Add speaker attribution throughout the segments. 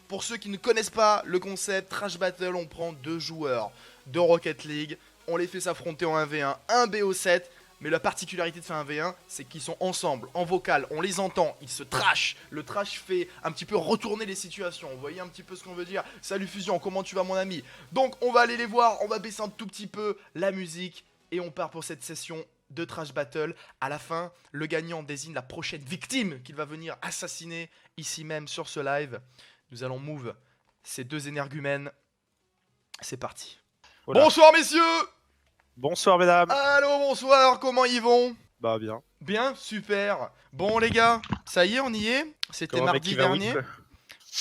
Speaker 1: pour ceux qui ne connaissent pas le concept, Trash Battle, on prend 2 joueurs de Rocket League, on les fait s'affronter en 1v1, un BO7, mais la particularité de faire un V1, c'est qu'ils sont ensemble, en vocal, on les entend, ils se trashent. Le trash fait un petit peu retourner les situations, vous voyez un petit peu ce qu'on veut dire. Salut Fusion, comment tu vas mon ami? Donc on va aller les voir, on va baisser un tout petit peu la musique, et on part pour cette session de Trash Battle. À la fin, le gagnant désigne la prochaine victime qu'il va venir assassiner ici même sur ce live. Nous allons move ces 2 énergumènes. C'est parti.
Speaker 2: Voilà.
Speaker 1: Bonsoir messieurs.
Speaker 2: Bonsoir mesdames.
Speaker 1: Allô, bonsoir, comment ils vont?
Speaker 2: Bah bien.
Speaker 1: Bien, super. Bon les gars, ça y est, on y est. C'était
Speaker 2: Comme un mec
Speaker 1: mardi
Speaker 2: qui va
Speaker 1: dernier.
Speaker 2: whip.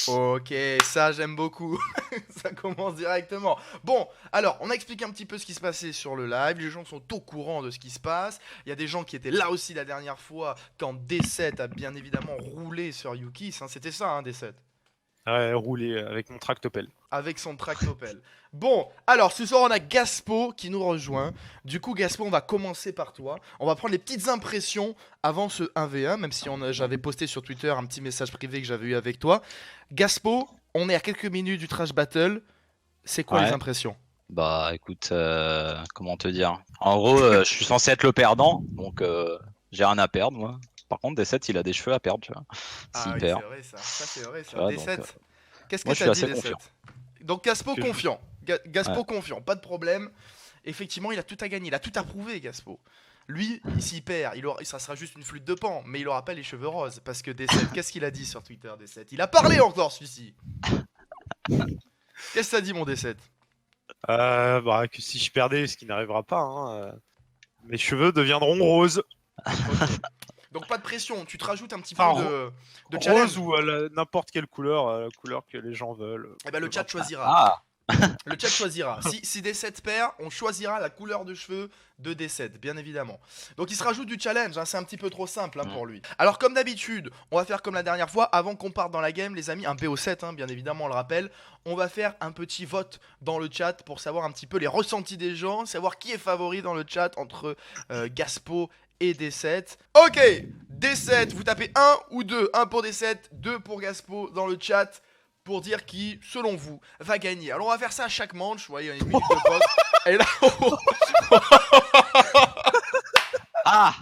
Speaker 1: Ok, ça j'aime beaucoup. Ça commence directement. Bon, alors, on a expliqué un petit peu ce qui se passait sur le live. Les gens sont au courant de ce qui se passe. Il y a des gens qui étaient là aussi la dernière fois quand D7 a bien évidemment roulé sur Yukis. Hein, c'était ça, hein, D7.
Speaker 2: Ouais, rouler avec mon tractopelle.
Speaker 1: Avec son tractopelle. Bon, alors ce soir on a Gaspo qui nous rejoint. Du coup Gaspo, on va commencer par toi. On va prendre les petites impressions avant ce 1v1, même si j'avais posté sur Twitter un petit message privé que j'avais eu avec toi. Gaspo, on est à quelques minutes du Trash Battle. C'est quoi les impressions?
Speaker 3: Bah écoute, comment te dire? En gros, je suis censé être le perdant, donc j'ai rien à perdre moi. Par contre, D7 il a des cheveux à perdre, tu vois.
Speaker 1: Ah
Speaker 3: S'il
Speaker 1: oui,
Speaker 3: perd.
Speaker 1: c'est vrai ça. Ça c'est vrai ça.
Speaker 3: Tu vois,
Speaker 1: D7.
Speaker 3: donc,
Speaker 1: Qu'est-ce que
Speaker 3: moi, je
Speaker 1: t'as
Speaker 3: suis
Speaker 1: dit
Speaker 3: assez
Speaker 1: D7?
Speaker 3: confiant.
Speaker 1: Donc Gaspo
Speaker 2: Que je-
Speaker 1: confiant. Gaspo
Speaker 3: Ouais.
Speaker 1: confiant, pas de problème. Effectivement, il a tout à gagner, il a tout à prouver, Gaspo. Lui, s'il perd, ça sera juste une flûte de pan, mais il aura pas les cheveux roses. Parce que D7, qu'est-ce qu'il a dit sur Twitter, D7? Il a parlé encore, celui-ci. Qu'est-ce que ça dit, mon D7?
Speaker 2: Bah que si je perdais, ce qui n'arrivera pas, hein, mes cheveux deviendront roses.
Speaker 1: Ok. Donc pas de pression, tu te rajoutes un petit peu
Speaker 2: Enfin,
Speaker 1: de challenge.
Speaker 2: Rose ou n'importe quelle couleur, la couleur que les gens veulent.
Speaker 1: Eh ben le chat choisira.
Speaker 3: Ah,
Speaker 1: Le chat choisira. Si D7 perd, on choisira la couleur de cheveux de D7, bien évidemment. Donc il se rajoute du challenge, hein, c'est un petit peu trop simple pour lui. Alors comme d'habitude, on va faire comme la dernière fois, avant qu'on parte dans la game, les amis, un BO7, hein, bien évidemment, on le rappelle. On va faire un petit vote dans le chat pour savoir un petit peu les ressentis des gens, savoir qui est favori dans le chat entre Gaspo et D7. Ok, D7, vous tapez 1 ou 2, 1 pour D7, 2 pour Gaspo dans le chat, pour dire qui, selon vous, va gagner. Alors on va faire ça à chaque manche, vous voyez, il y a une minute de pause. Et là,
Speaker 3: ah,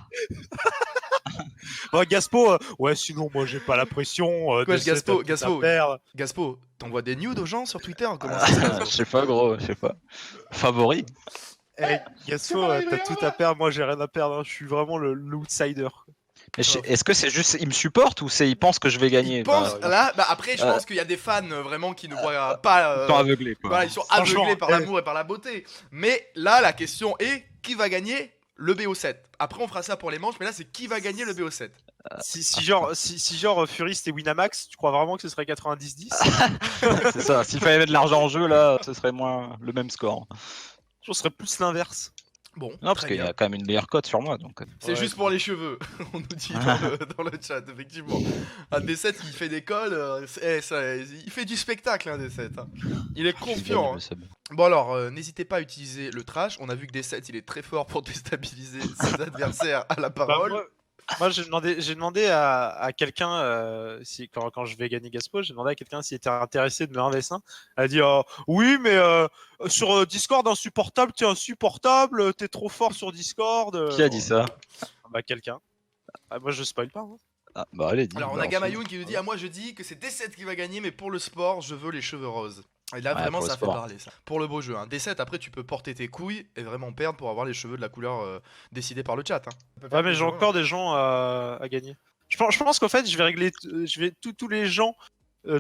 Speaker 2: Bah, Gaspo, ouais, sinon moi j'ai pas la pression.
Speaker 1: Quoi,
Speaker 2: de cette
Speaker 1: Gaspo,
Speaker 2: petite affaire.
Speaker 1: Gaspo, t'envoies des nudes aux gens sur Twitter? Comment ça se passe?
Speaker 3: je sais pas gros, je sais pas. Favori?
Speaker 2: Eh, Gaspo, t'as tout à perdre. Moi j'ai rien à perdre. Hein. Je suis vraiment l'outsider.
Speaker 3: Mais est-ce que c'est juste il me supporte ou c'est il pense que je vais gagner?
Speaker 1: Ils pensent,
Speaker 3: Bah,
Speaker 1: là, bah après je pense qu'il y a des fans vraiment qui ne voient pas...
Speaker 3: ils sont aveuglés quoi.
Speaker 1: Voilà, ils sont
Speaker 2: Franchement,
Speaker 1: aveuglés par l'amour et par la beauté. Mais là, la question est, qui va gagner le BO7? Après on fera ça pour les manches, mais là c'est qui va gagner le BO7?
Speaker 2: Si genre Furist et Winamax, tu crois vraiment que ce serait 90-10?
Speaker 3: C'est ça, s'il fallait mettre de l'argent en jeu là, ce serait moins le même score.
Speaker 2: Je serais plus l'inverse.
Speaker 1: Bon,
Speaker 3: Non, parce
Speaker 1: très
Speaker 3: qu'il y
Speaker 1: bien.
Speaker 3: a quand même une meilleure cote sur moi donc.
Speaker 1: C'est
Speaker 2: Ouais,
Speaker 1: juste pour les cheveux, on nous dit dans le chat, effectivement. Un D7 qui fait des cols, il fait du spectacle, un D7. Hein. Il est confiant. Hein.
Speaker 3: Je sais bien.
Speaker 1: Bon alors, n'hésitez pas à utiliser le trash, on a vu que D7 il est très fort pour déstabiliser ses adversaires à la
Speaker 2: Bah,
Speaker 1: parole.
Speaker 2: moi j'ai demandé à quelqu'un, quand je vais gagner Gaspo, j'ai demandé à quelqu'un s'il était intéressé de me 1v1. Elle a dit oui, mais sur Discord insupportable, t'es insupportable, t'es trop fort sur Discord.
Speaker 3: Qui a dit ça?
Speaker 2: Bah quelqu'un. Ah, moi je spoil pas. Hein.
Speaker 3: Ah, bah allez, dis.
Speaker 1: Alors on a
Speaker 3: balance-le.
Speaker 1: Gamayoun qui nous dit, ah moi je dis que c'est D7 qui va gagner, mais pour le sport, je veux les cheveux roses. Et là
Speaker 3: Ouais,
Speaker 1: vraiment
Speaker 3: pour le
Speaker 1: ça fait
Speaker 3: sport.
Speaker 1: parler ça. Pour le beau jeu, hein. D7 après tu peux porter tes couilles et vraiment perdre pour avoir les cheveux de la couleur décidée par le chat. Hein.
Speaker 2: Ouais, mais j'ai encore des gens à gagner. Je pense qu'en fait je vais régler, tous les gens.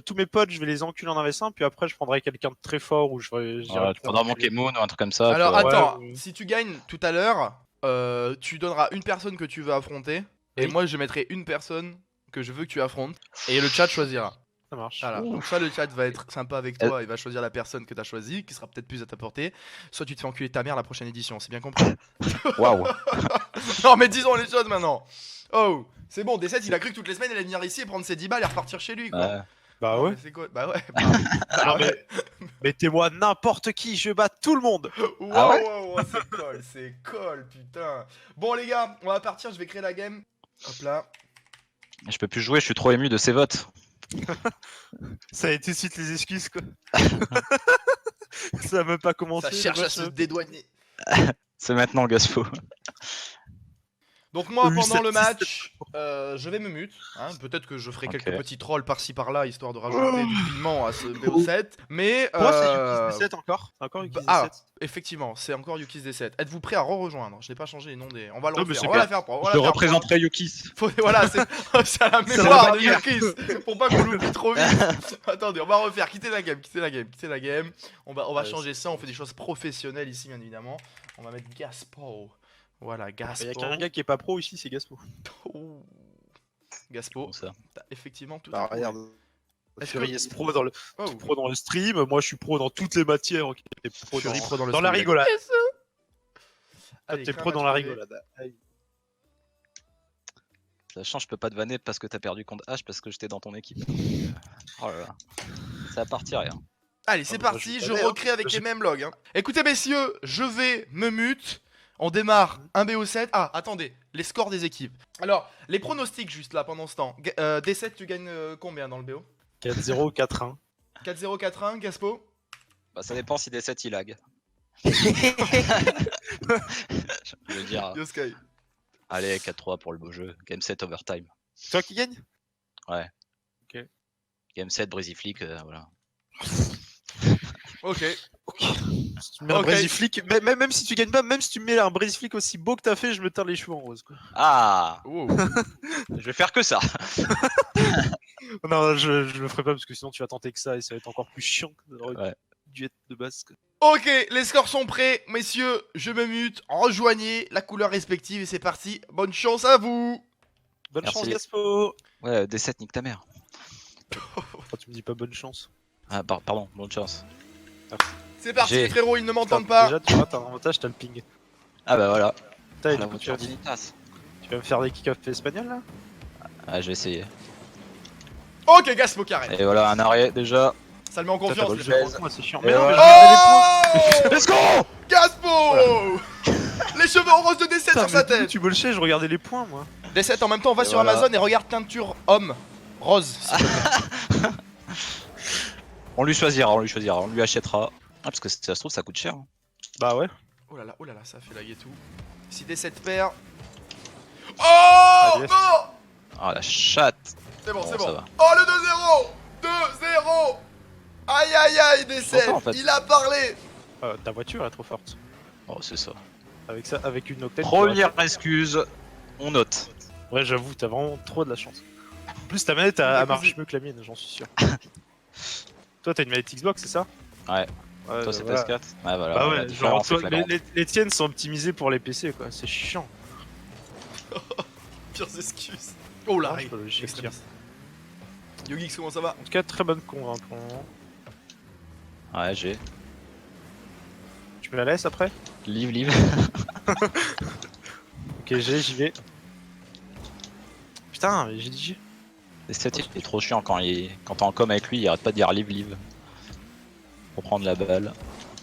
Speaker 2: Tous mes potes, je vais les enculer en 1v1, puis après je prendrai quelqu'un de très fort ou j'irai
Speaker 3: Ouais, tu prendras mon Moon ou un truc comme ça.
Speaker 1: Alors
Speaker 3: puis,
Speaker 1: attends,
Speaker 2: ouais.
Speaker 1: si tu gagnes tout à l'heure, tu donneras une personne que tu veux affronter, et
Speaker 2: Oui.
Speaker 1: moi je mettrai une personne que je veux que tu affrontes, et le chat choisira.
Speaker 2: Ça marche.
Speaker 1: Voilà, donc soit le chat va être sympa avec toi, il va choisir la personne que t'as choisie, qui sera peut-être plus à ta portée, soit tu te fais enculer ta mère la prochaine édition, c'est bien compris?
Speaker 3: Waouh.
Speaker 1: Non mais disons les choses maintenant. Oh, c'est bon, D7 il a cru que toutes les semaines il allait venir ici et prendre ses 10 balles et repartir chez lui quoi.
Speaker 3: Ouais.
Speaker 2: Bah
Speaker 1: Non,
Speaker 2: ouais.
Speaker 1: mais c'est quoi? Bah ouais.
Speaker 2: Non, mais mettez-moi n'importe qui, je bats tout le monde.
Speaker 1: Wow,
Speaker 3: Ah ouais
Speaker 1: wow, wow, c'est cool, putain. Bon les gars, on va partir, je vais créer la game. Hop là.
Speaker 3: Je peux plus jouer, je suis trop ému de ces votes.
Speaker 2: Ça a été suite les excuses quoi. Ça a même pas commencé.
Speaker 1: Ça
Speaker 2: le
Speaker 1: cherche à
Speaker 2: match,
Speaker 1: se dédouaner.
Speaker 3: C'est maintenant Gaspo.
Speaker 1: Donc moi,
Speaker 2: Oui,
Speaker 1: pendant
Speaker 2: ça-
Speaker 1: le match, je vais me mute. Hein. Peut-être que je ferai
Speaker 3: Ok.
Speaker 1: quelques petits trolls par-ci par-là, histoire de rajouter du piment à ce BO7. Mais
Speaker 2: Pour moi, c'est Yuki's D7 encore. Encore Yuki's
Speaker 1: ah,
Speaker 2: D7.
Speaker 1: effectivement, c'est encore Yuki's D7. Êtes-vous prêts à re-rejoindre? Je n'ai pas changé les noms des... On va le
Speaker 2: Non, mais
Speaker 1: refaire.
Speaker 2: c'est
Speaker 1: On va la
Speaker 2: bien.
Speaker 1: faire. On va
Speaker 3: Je
Speaker 1: la faire
Speaker 3: représenterai Yukis.
Speaker 1: Voilà, c'est à la
Speaker 2: C'est
Speaker 1: mémoire
Speaker 2: la
Speaker 1: de
Speaker 2: bannière.
Speaker 1: Yukis. Pour pas qu'on l'oublie trop vite. Attendez, on va refaire. Quittez la game. On va
Speaker 2: Ouais,
Speaker 1: changer ça. On fait des choses professionnelles ici, bien évidemment. On va mettre Gaspo. Voilà,
Speaker 2: Il y a
Speaker 1: Gaspo.
Speaker 2: qu'un gars qui est pas pro ici, c'est Gaspo.
Speaker 1: Ouh. Gaspo,
Speaker 3: Comme ça.
Speaker 1: t'as effectivement tout
Speaker 2: Bah,
Speaker 1: à fait.
Speaker 2: regarde.
Speaker 1: Est-ce
Speaker 2: Fury
Speaker 1: que-
Speaker 2: est pro dans le
Speaker 1: Oh.
Speaker 2: pro dans le stream, moi je suis pro dans toutes les matières. Ok, t'es pro
Speaker 1: Fury
Speaker 2: dans,
Speaker 1: pro dans le
Speaker 2: dans la
Speaker 1: stream,
Speaker 2: rigolade.
Speaker 1: d'accord. Allez,
Speaker 2: T'es
Speaker 1: crée un
Speaker 2: pro dans
Speaker 1: match
Speaker 2: la
Speaker 1: privé.
Speaker 2: rigolade. Allez.
Speaker 3: Sachant, je peux pas te vanner parce que t'as perdu contre H parce que j'étais dans ton équipe. Oh là là. Ça va partir rien.
Speaker 1: Allez, c'est
Speaker 2: Ah, moi,
Speaker 1: parti,
Speaker 2: je
Speaker 1: je
Speaker 2: connais, hein.
Speaker 1: recrée avec
Speaker 2: Je-
Speaker 1: les mêmes logs. Hein. Écoutez, messieurs, je vais me mute. On démarre un BO7. Ah, attendez, les scores des équipes. Alors, les pronostics juste là pendant ce temps. D7, tu gagnes combien dans le BO
Speaker 2: 4-0, 4-1.
Speaker 1: 4-0, 4-1, Gaspo
Speaker 3: Bah ça dépend si D7 il lag. Je veux dire,
Speaker 1: Yosuke.
Speaker 3: allez 4-3 pour le beau jeu. Game 7 overtime.
Speaker 2: Toi qui gagne
Speaker 3: Game 7 Breezy Flick, voilà.
Speaker 1: Ok.
Speaker 2: Si tu mets un
Speaker 1: Ok.
Speaker 2: Breezy Flick, même si tu gagnes pas, même si tu mets un Breezy Flick aussi beau que t'as fait, je me teins les cheveux en rose quoi.
Speaker 3: Ah,
Speaker 1: Wow.
Speaker 3: je vais faire que ça.
Speaker 2: Non, je le ferai pas parce que sinon tu vas tenter que ça et ça va être encore plus chiant que le
Speaker 3: Ouais.
Speaker 2: duet de base. Quoi.
Speaker 1: Ok, les scores sont prêts, messieurs. Je me mute. Rejoignez la couleur respective et c'est parti. Bonne chance à vous.
Speaker 2: Bonne
Speaker 3: Merci.
Speaker 2: chance Gaspo.
Speaker 3: Ouais, D7 nique ta mère.
Speaker 2: Pourquoi tu me dis pas bonne chance?
Speaker 3: Ah, pardon, bonne chance.
Speaker 1: C'est parti,
Speaker 3: J'ai-
Speaker 1: frérot, ils ne m'entendent pas.
Speaker 2: Déjà, tu vois, t'as un avantage, t'as le ping.
Speaker 3: Ah bah voilà.
Speaker 2: Putain, et
Speaker 3: La
Speaker 2: du coup,
Speaker 3: voiture d'Initas.
Speaker 2: tu vas me faire des kick-off espagnols là?
Speaker 3: Ah, je vais essayer.
Speaker 1: Ok, Gaspo carré.
Speaker 3: Et voilà, un arrêt déjà.
Speaker 1: Ça le met en
Speaker 2: Putain,
Speaker 1: confiance.
Speaker 2: t'as
Speaker 1: les
Speaker 2: pas le
Speaker 1: frères.
Speaker 2: jeu, moi c'est chiant.
Speaker 3: Et
Speaker 2: Mais non, mais
Speaker 3: voilà.
Speaker 2: je regardais les points!
Speaker 1: Oh
Speaker 3: Let's go!
Speaker 1: Gaspo Les cheveux en rose de D7
Speaker 2: Putain,
Speaker 1: sur sa
Speaker 2: mais d'où
Speaker 1: tête.
Speaker 2: tu bullshit, je regardais les points moi.
Speaker 1: D7 en même temps, on va
Speaker 3: Et
Speaker 1: sur
Speaker 3: voilà.
Speaker 1: Amazon et regarde teinture homme rose. s'il te plaît.
Speaker 3: On lui choisira, on lui achètera. Ah, parce que si ça se trouve, ça coûte cher. Hein.
Speaker 2: Bah ouais.
Speaker 1: Oh là là, ça fait lag et tout. Si D7 perd. Oh
Speaker 2: Allez.
Speaker 1: non.
Speaker 3: Ah, la chatte.
Speaker 1: C'est bon,
Speaker 3: Bon,
Speaker 1: c'est
Speaker 3: ça
Speaker 1: bon.
Speaker 3: va.
Speaker 1: Oh le 2-0 2-0 Aïe aïe aïe D7
Speaker 3: Pourquoi, en fait
Speaker 1: Il a parlé.
Speaker 2: Ta voiture est trop forte.
Speaker 3: Oh, c'est ça.
Speaker 2: Avec ça, avec une octane.
Speaker 3: Première excuse, on note.
Speaker 2: Ouais, j'avoue, t'as vraiment trop de la chance. En plus, ta manette elle marche mieux que la mienne, j'en suis sûr. Toi, t'as une manette Xbox, c'est ça?
Speaker 3: Ouais.
Speaker 2: Ouais,
Speaker 3: Toi, c'est
Speaker 2: voilà.
Speaker 3: PS4. Ouais, voilà.
Speaker 2: Bah
Speaker 3: la
Speaker 2: ouais, genre,
Speaker 3: différence est
Speaker 2: toi,
Speaker 3: flagrante.
Speaker 2: les tiennes sont optimisées pour les PC, quoi. C'est chiant.
Speaker 1: Pires excuses. Oh là,
Speaker 2: Non, c'est pas logique,
Speaker 1: extrémiste. Yogix, comment ça va?
Speaker 2: En tout cas, très bonne con hein, pour le moment.
Speaker 3: Ouais, j'ai.
Speaker 2: Tu me la laisses après?
Speaker 3: Livre.
Speaker 2: Ok, j'y vais. Putain, mais j'ai dit G.
Speaker 3: D7 il est trop chiant quand t'es en com avec lui, il arrête pas de dire live. Pour prendre la balle.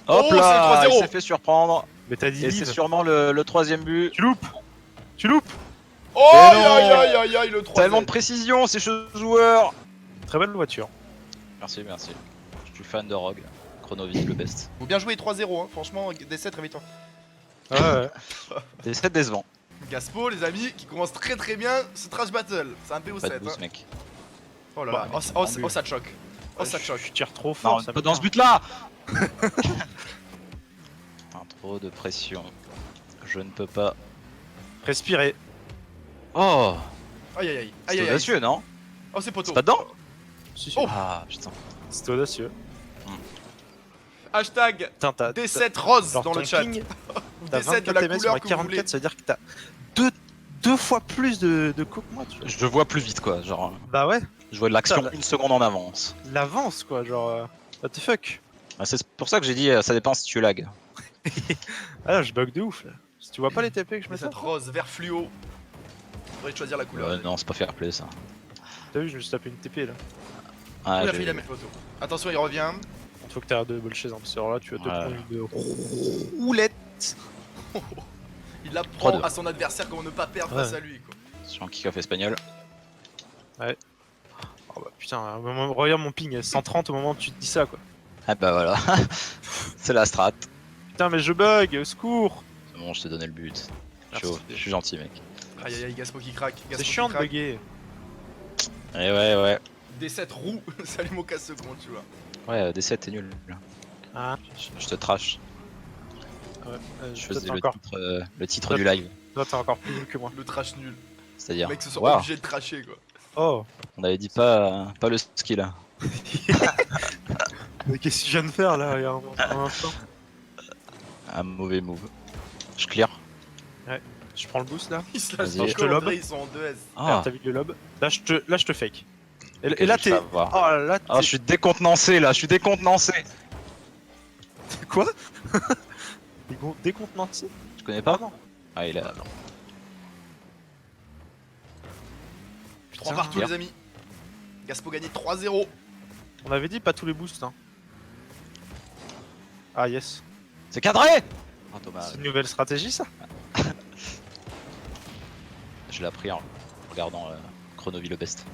Speaker 3: Hop
Speaker 1: Oh,
Speaker 3: là,
Speaker 1: c'est le 3-0.
Speaker 3: il s'est fait surprendre.
Speaker 2: Mais t'as dit
Speaker 3: Et c'est
Speaker 2: live.
Speaker 3: sûrement le troisième but.
Speaker 2: Tu loupes. Tu loupes.
Speaker 1: Oh
Speaker 3: Mais
Speaker 1: aïe
Speaker 3: non.
Speaker 1: aïe aïe aïe aïe le 3
Speaker 3: Tellement de précision, ces joueurs.
Speaker 2: Très belle voiture.
Speaker 3: Merci. Je suis fan de Rogue. Chronovis le best.
Speaker 1: Faut bien jouer 3-0, hein. Franchement, D7 réveille-toi.
Speaker 2: Ouais.
Speaker 3: D7 décevant.
Speaker 1: Gaspo, les amis, qui commence très très bien ce trash battle. C'est un
Speaker 3: Pas de
Speaker 1: PO7.
Speaker 3: boost,
Speaker 1: Hein.
Speaker 3: mec.
Speaker 1: Oh là là,
Speaker 2: Bah,
Speaker 1: oh ça te choque. Oh ça te choque.
Speaker 2: Je tire trop fort.
Speaker 3: Non,
Speaker 2: ça
Speaker 3: pas
Speaker 2: me
Speaker 3: dans ce
Speaker 2: perd.
Speaker 3: but là. Trop de pression. Je ne peux pas.
Speaker 2: Respirez.
Speaker 3: Oh,
Speaker 1: Aïe aïe aïe.
Speaker 3: c'est
Speaker 1: Aïe aïe aïe.
Speaker 3: audacieux, non?
Speaker 1: Oh c'est poteau.
Speaker 3: C'est pas dedans?
Speaker 2: Si,
Speaker 1: Oh.
Speaker 3: Ah putain.
Speaker 2: C'était audacieux.
Speaker 1: Hashtag
Speaker 2: Putain, t'as.
Speaker 1: D7 rose
Speaker 2: Alors,
Speaker 1: dans le
Speaker 2: ton
Speaker 1: chat.
Speaker 2: ping,
Speaker 1: Ou
Speaker 2: t'as
Speaker 1: D7 de
Speaker 2: 24
Speaker 1: la
Speaker 2: ms,
Speaker 1: couleur
Speaker 2: moi
Speaker 1: que vous voulez.
Speaker 2: 44, ça veut dire que t'as deux fois plus de coups que moi. Tu vois.
Speaker 3: Je vois plus vite quoi, genre.
Speaker 2: Bah ouais,
Speaker 3: Je vois de l'action
Speaker 2: Putain,
Speaker 3: une seconde en avance.
Speaker 2: l'avance quoi, genre. What the fuck.
Speaker 3: Ah, c'est pour ça que j'ai dit ça dépend si tu lag.
Speaker 2: Ah là, je bug de ouf là. Si tu vois pas les TP que je mets ça,
Speaker 1: D7 rose, vert fluo. Faudrait choisir la couleur.
Speaker 3: Ouais, non, c'est pas fair play ça.
Speaker 2: t'as vu, je me suis tapé une TP là.
Speaker 3: Ah,
Speaker 1: Il a
Speaker 3: j'ai-
Speaker 1: fait la même photo. Attention, il revient.
Speaker 2: Il faut que t'arrêtes de bullshit, hein, parce que alors là, tu vas te
Speaker 3: Ouais.
Speaker 2: prendre une roulette.
Speaker 1: Il apprend
Speaker 3: 3-2.
Speaker 1: à son adversaire comment ne pas perdre
Speaker 2: Ouais.
Speaker 1: face à lui. Quoi.
Speaker 3: Sur un kick-off espagnol.
Speaker 2: Ah bah, putain, regarde mon ping, 130 au moment où tu te dis ça quoi.
Speaker 3: Ah bah voilà. C'est la strat.
Speaker 2: Putain, mais je bug, au secours.
Speaker 3: C'est bon, je t'ai donné le but.
Speaker 2: Merci.
Speaker 3: Je suis gentil, mec.
Speaker 1: Aïe aïe aïe, Gaspo qui craque.
Speaker 2: C'est
Speaker 1: Gaspo
Speaker 2: chiant
Speaker 1: qui
Speaker 2: de
Speaker 1: craque.
Speaker 2: bugger.
Speaker 3: Et ouais.
Speaker 1: Des 7 roues, salut mon casse-seconde, tu vois.
Speaker 3: Ouais, D7, t'es nul.
Speaker 2: Ah,
Speaker 3: Je te trash.
Speaker 2: ouais.
Speaker 3: Je
Speaker 2: Toi,
Speaker 3: faisais
Speaker 2: t'es
Speaker 3: le
Speaker 2: encore,
Speaker 3: titre, le titre du live.
Speaker 2: toi, t'es encore plus nul que moi.
Speaker 1: Le trash nul.
Speaker 3: C'est-à-dire.
Speaker 1: Le mec se sent
Speaker 3: Waouh,
Speaker 1: obligé de trasher quoi.
Speaker 2: Oh.
Speaker 3: on avait dit pas le skill.
Speaker 2: Mais qu'est-ce que tu viens de faire là, regarde, un instant.
Speaker 3: Un mauvais move. Je clear.
Speaker 2: Je prends le boost là.
Speaker 1: Ils se lâchent
Speaker 3: Vas-y.
Speaker 1: pas
Speaker 2: Je te lobe.
Speaker 1: ils sont en 2S.
Speaker 2: Alors,
Speaker 3: Ah,
Speaker 2: t'as vu le lob. Là, je te fake. Et,
Speaker 3: ok,
Speaker 2: et là,
Speaker 3: je
Speaker 2: t'es.
Speaker 3: vais
Speaker 2: Oh
Speaker 3: savoir.
Speaker 2: là là,
Speaker 3: Ah, je suis décontenancé là, je suis décontenancé.
Speaker 2: Quoi? Décontenancé?
Speaker 3: Tu connais pas?
Speaker 2: Ah non.
Speaker 3: Ah, il a.
Speaker 1: 3
Speaker 2: Putain,
Speaker 1: partout
Speaker 3: bien.
Speaker 1: les amis. Gaspo gagné 3-0.
Speaker 2: On avait dit pas tous les boosts. Hein. Ah yes.
Speaker 3: C'est cadré! Ah, dommage.
Speaker 2: C'est une nouvelle stratégie ça?
Speaker 3: Je l'ai appris en regardant Chronovie le best.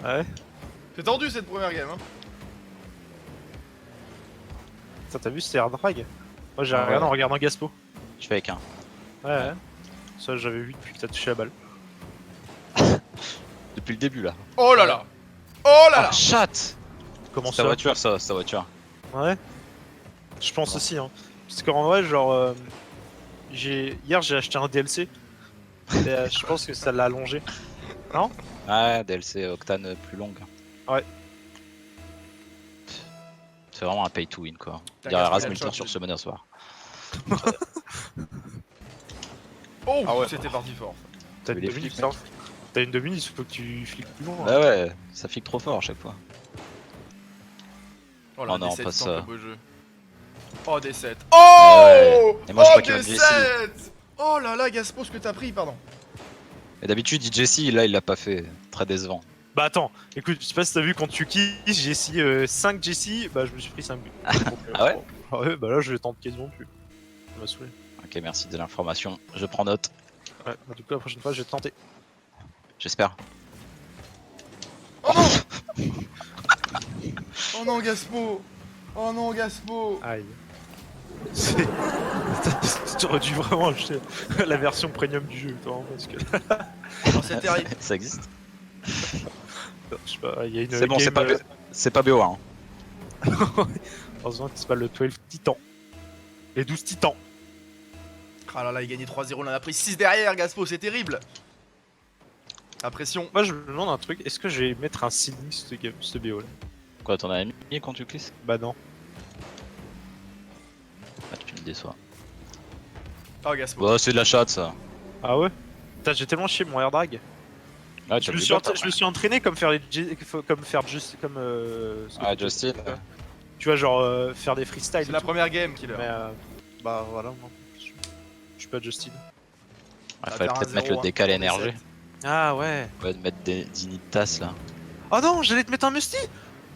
Speaker 2: Ouais.
Speaker 1: C'est tendu cette première game hein.
Speaker 2: Ça t'as vu c'était hard drag? Moi j'ai
Speaker 3: Ah
Speaker 2: regardé
Speaker 3: ouais.
Speaker 2: en regardant Gaspo.
Speaker 3: Je fais avec un.
Speaker 2: Ouais. Ça j'avais vu depuis que t'as touché la balle.
Speaker 3: Depuis le début là.
Speaker 1: Oh là là. Oh là là.
Speaker 3: Ah, chat!
Speaker 2: Comment
Speaker 3: C'est ta
Speaker 2: ça?
Speaker 3: voiture ça, c'est ta voiture.
Speaker 2: Ouais. Je pense
Speaker 3: Non.
Speaker 2: aussi hein. Parce qu'en vrai genre hier j'ai acheté un DLC. Et je pense que ça l'a allongé.
Speaker 3: Ouais, DLC Octane plus longue.
Speaker 2: Ouais.
Speaker 3: C'est vraiment un pay to win quoi.
Speaker 1: T'as
Speaker 3: Il y a
Speaker 1: gagné
Speaker 3: Razmilter
Speaker 1: la
Speaker 3: sur
Speaker 1: shot.
Speaker 3: Summoner Soir.
Speaker 1: Oh
Speaker 2: Ah ouais.
Speaker 1: c'était parti fort.
Speaker 2: T'as
Speaker 3: Mais
Speaker 2: une
Speaker 3: les
Speaker 2: 2 minutes,
Speaker 3: flics,
Speaker 2: hein. T'as une 2 minutes, il faut que tu fliques plus loin. hein.
Speaker 3: Bah ouais, ça flique trop fort à chaque fois.
Speaker 1: Oh là
Speaker 3: Oh non,
Speaker 1: D7
Speaker 3: pas
Speaker 1: sans
Speaker 3: ça.
Speaker 1: le beau jeu. Oh D7. Oh
Speaker 3: ouais. Et moi, je
Speaker 1: oh
Speaker 3: crois qu'il va me
Speaker 1: D7. Oh là là Gaspo ce que t'as pris pardon.
Speaker 3: Et d'habitude, il Jesse, là il l'a pas fait. Très décevant.
Speaker 2: Bah attends, écoute, je sais pas si t'as vu quand tu kills, j'ai essayé 5 Jessie, bah je me suis pris 5 buts. Donc,
Speaker 3: Ah ouais?
Speaker 2: Ah ouais, bah là je les tente quasiment plus. Ça m'a saoulé.
Speaker 3: Ok, merci de l'information. Je prends note.
Speaker 2: Ouais, bah, du coup la prochaine fois je vais tenter.
Speaker 3: J'espère.
Speaker 1: Oh non. Oh non Gaspo. Oh non Gaspo.
Speaker 2: Aïe. C'est- Tu aurais dû vraiment acheter la version premium du jeu, toi, hein, parce que.
Speaker 1: Non, c'est terrible.
Speaker 3: Ça existe.
Speaker 2: Je sais pas, il y a une.
Speaker 3: C'est bon,
Speaker 2: game,
Speaker 3: c'est pas BO1.
Speaker 2: Heureusement que c'est pas le 12 Titan. Les 12 Titans.
Speaker 1: Ah là là il gagnait 3-0, on en a pris 6 derrière Gaspo, c'est terrible. La pression.
Speaker 2: Moi je me demande un truc, est-ce que je vais mettre un ceiling ce BO là?
Speaker 3: Quoi, t'en as mis quand tu clisses?
Speaker 2: Bah non.
Speaker 3: Ah, tu me déçois.
Speaker 1: Oh Gaspo.
Speaker 3: Bah, c'est de la chatte ça.
Speaker 2: Ah ouais? Putain, j'ai tellement chié mon air drag.
Speaker 3: Ah,
Speaker 2: Je me suis entraîné comme faire ce que
Speaker 3: Ah,
Speaker 2: tu-
Speaker 3: Justin.
Speaker 2: Tu vois, genre faire des freestyles.
Speaker 1: C'est
Speaker 2: et
Speaker 1: la
Speaker 2: tout.
Speaker 1: première game Killer.
Speaker 2: Mais bah voilà, non. Je suis pas Justin.
Speaker 3: Il fallait peut-être mettre le décal énergie.
Speaker 2: Ah ouais.
Speaker 3: Ouais, de mettre des Dignitas là.
Speaker 2: Oh non, j'allais te mettre un musty.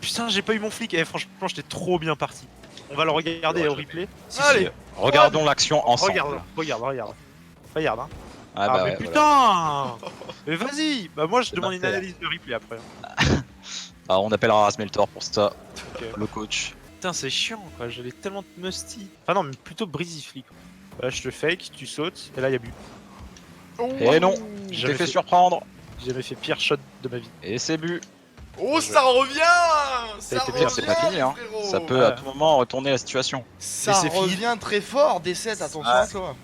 Speaker 2: Putain, j'ai pas eu mon flic. Eh, franchement, j'étais trop bien parti. On va le regarder au replay. Si,
Speaker 1: Allez.
Speaker 2: si.
Speaker 3: Regardons l'action ensemble.
Speaker 2: Regarde. Regarde, hein.
Speaker 3: Ah,
Speaker 2: Ah,
Speaker 3: bah
Speaker 2: mais
Speaker 3: ouais,
Speaker 2: putain. Mais vas-y. Bah moi, je
Speaker 3: C'est
Speaker 2: demande une
Speaker 3: parfait.
Speaker 2: analyse de replay après.
Speaker 3: voilà. Ah, on appellera Razmeltor pour ça,
Speaker 2: Ok.
Speaker 3: le coach.
Speaker 2: Putain, c'est chiant quoi, j'allais tellement te musty. Enfin non, mais plutôt brisifly. Là, je te fake, tu sautes, et là, y'a but.
Speaker 1: Oh.
Speaker 3: Et non.
Speaker 2: J'ai
Speaker 3: Je
Speaker 2: jamais
Speaker 3: t'ai fait
Speaker 2: fait-
Speaker 3: surprendre.
Speaker 2: J'ai jamais fait pire shot de ma vie.
Speaker 3: Et c'est but.
Speaker 1: Oh ça revient. Ça
Speaker 2: été
Speaker 1: revient
Speaker 2: bien,
Speaker 3: c'est pas fini, hein.
Speaker 1: frérot.
Speaker 3: Ça peut
Speaker 2: Ouais.
Speaker 3: à tout moment retourner la situation.
Speaker 1: Ça
Speaker 2: Mais c'est fini.
Speaker 1: revient très fort D7, attention
Speaker 3: Ah.
Speaker 1: à toi.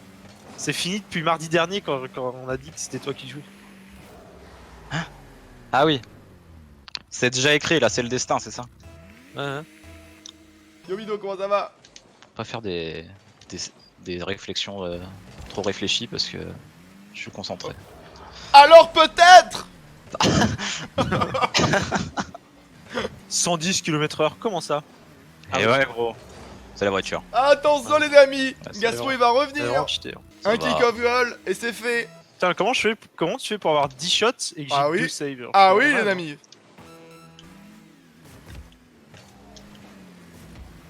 Speaker 2: C'est fini depuis mardi dernier quand on a dit que c'était toi qui jouais.
Speaker 3: Ah oui. C'est déjà écrit là, c'est le destin, c'est ça.
Speaker 2: Ouais.
Speaker 1: Yomido comment ça va?
Speaker 3: Pas faire des réflexions trop réfléchies parce que je suis concentré.
Speaker 1: Alors peut-être.
Speaker 2: 110 km/h, comment ça?
Speaker 3: Et ouais, gros. C'est la voiture.
Speaker 1: Attention les amis.
Speaker 3: Ah, c'est
Speaker 1: Gaspo
Speaker 2: vrai.
Speaker 1: il va
Speaker 2: C'est
Speaker 1: revenir.
Speaker 2: vraiment cheaté, hein.
Speaker 3: Ça
Speaker 1: Un
Speaker 3: va.
Speaker 1: kick off goal et c'est fait.
Speaker 2: Putain, comment tu fais pour avoir 10 shots et que j'ai
Speaker 1: Ah oui.
Speaker 2: 2 saves genre,
Speaker 1: Ah
Speaker 2: c'est
Speaker 1: oui
Speaker 2: normal,
Speaker 1: les
Speaker 2: hein.
Speaker 1: amis.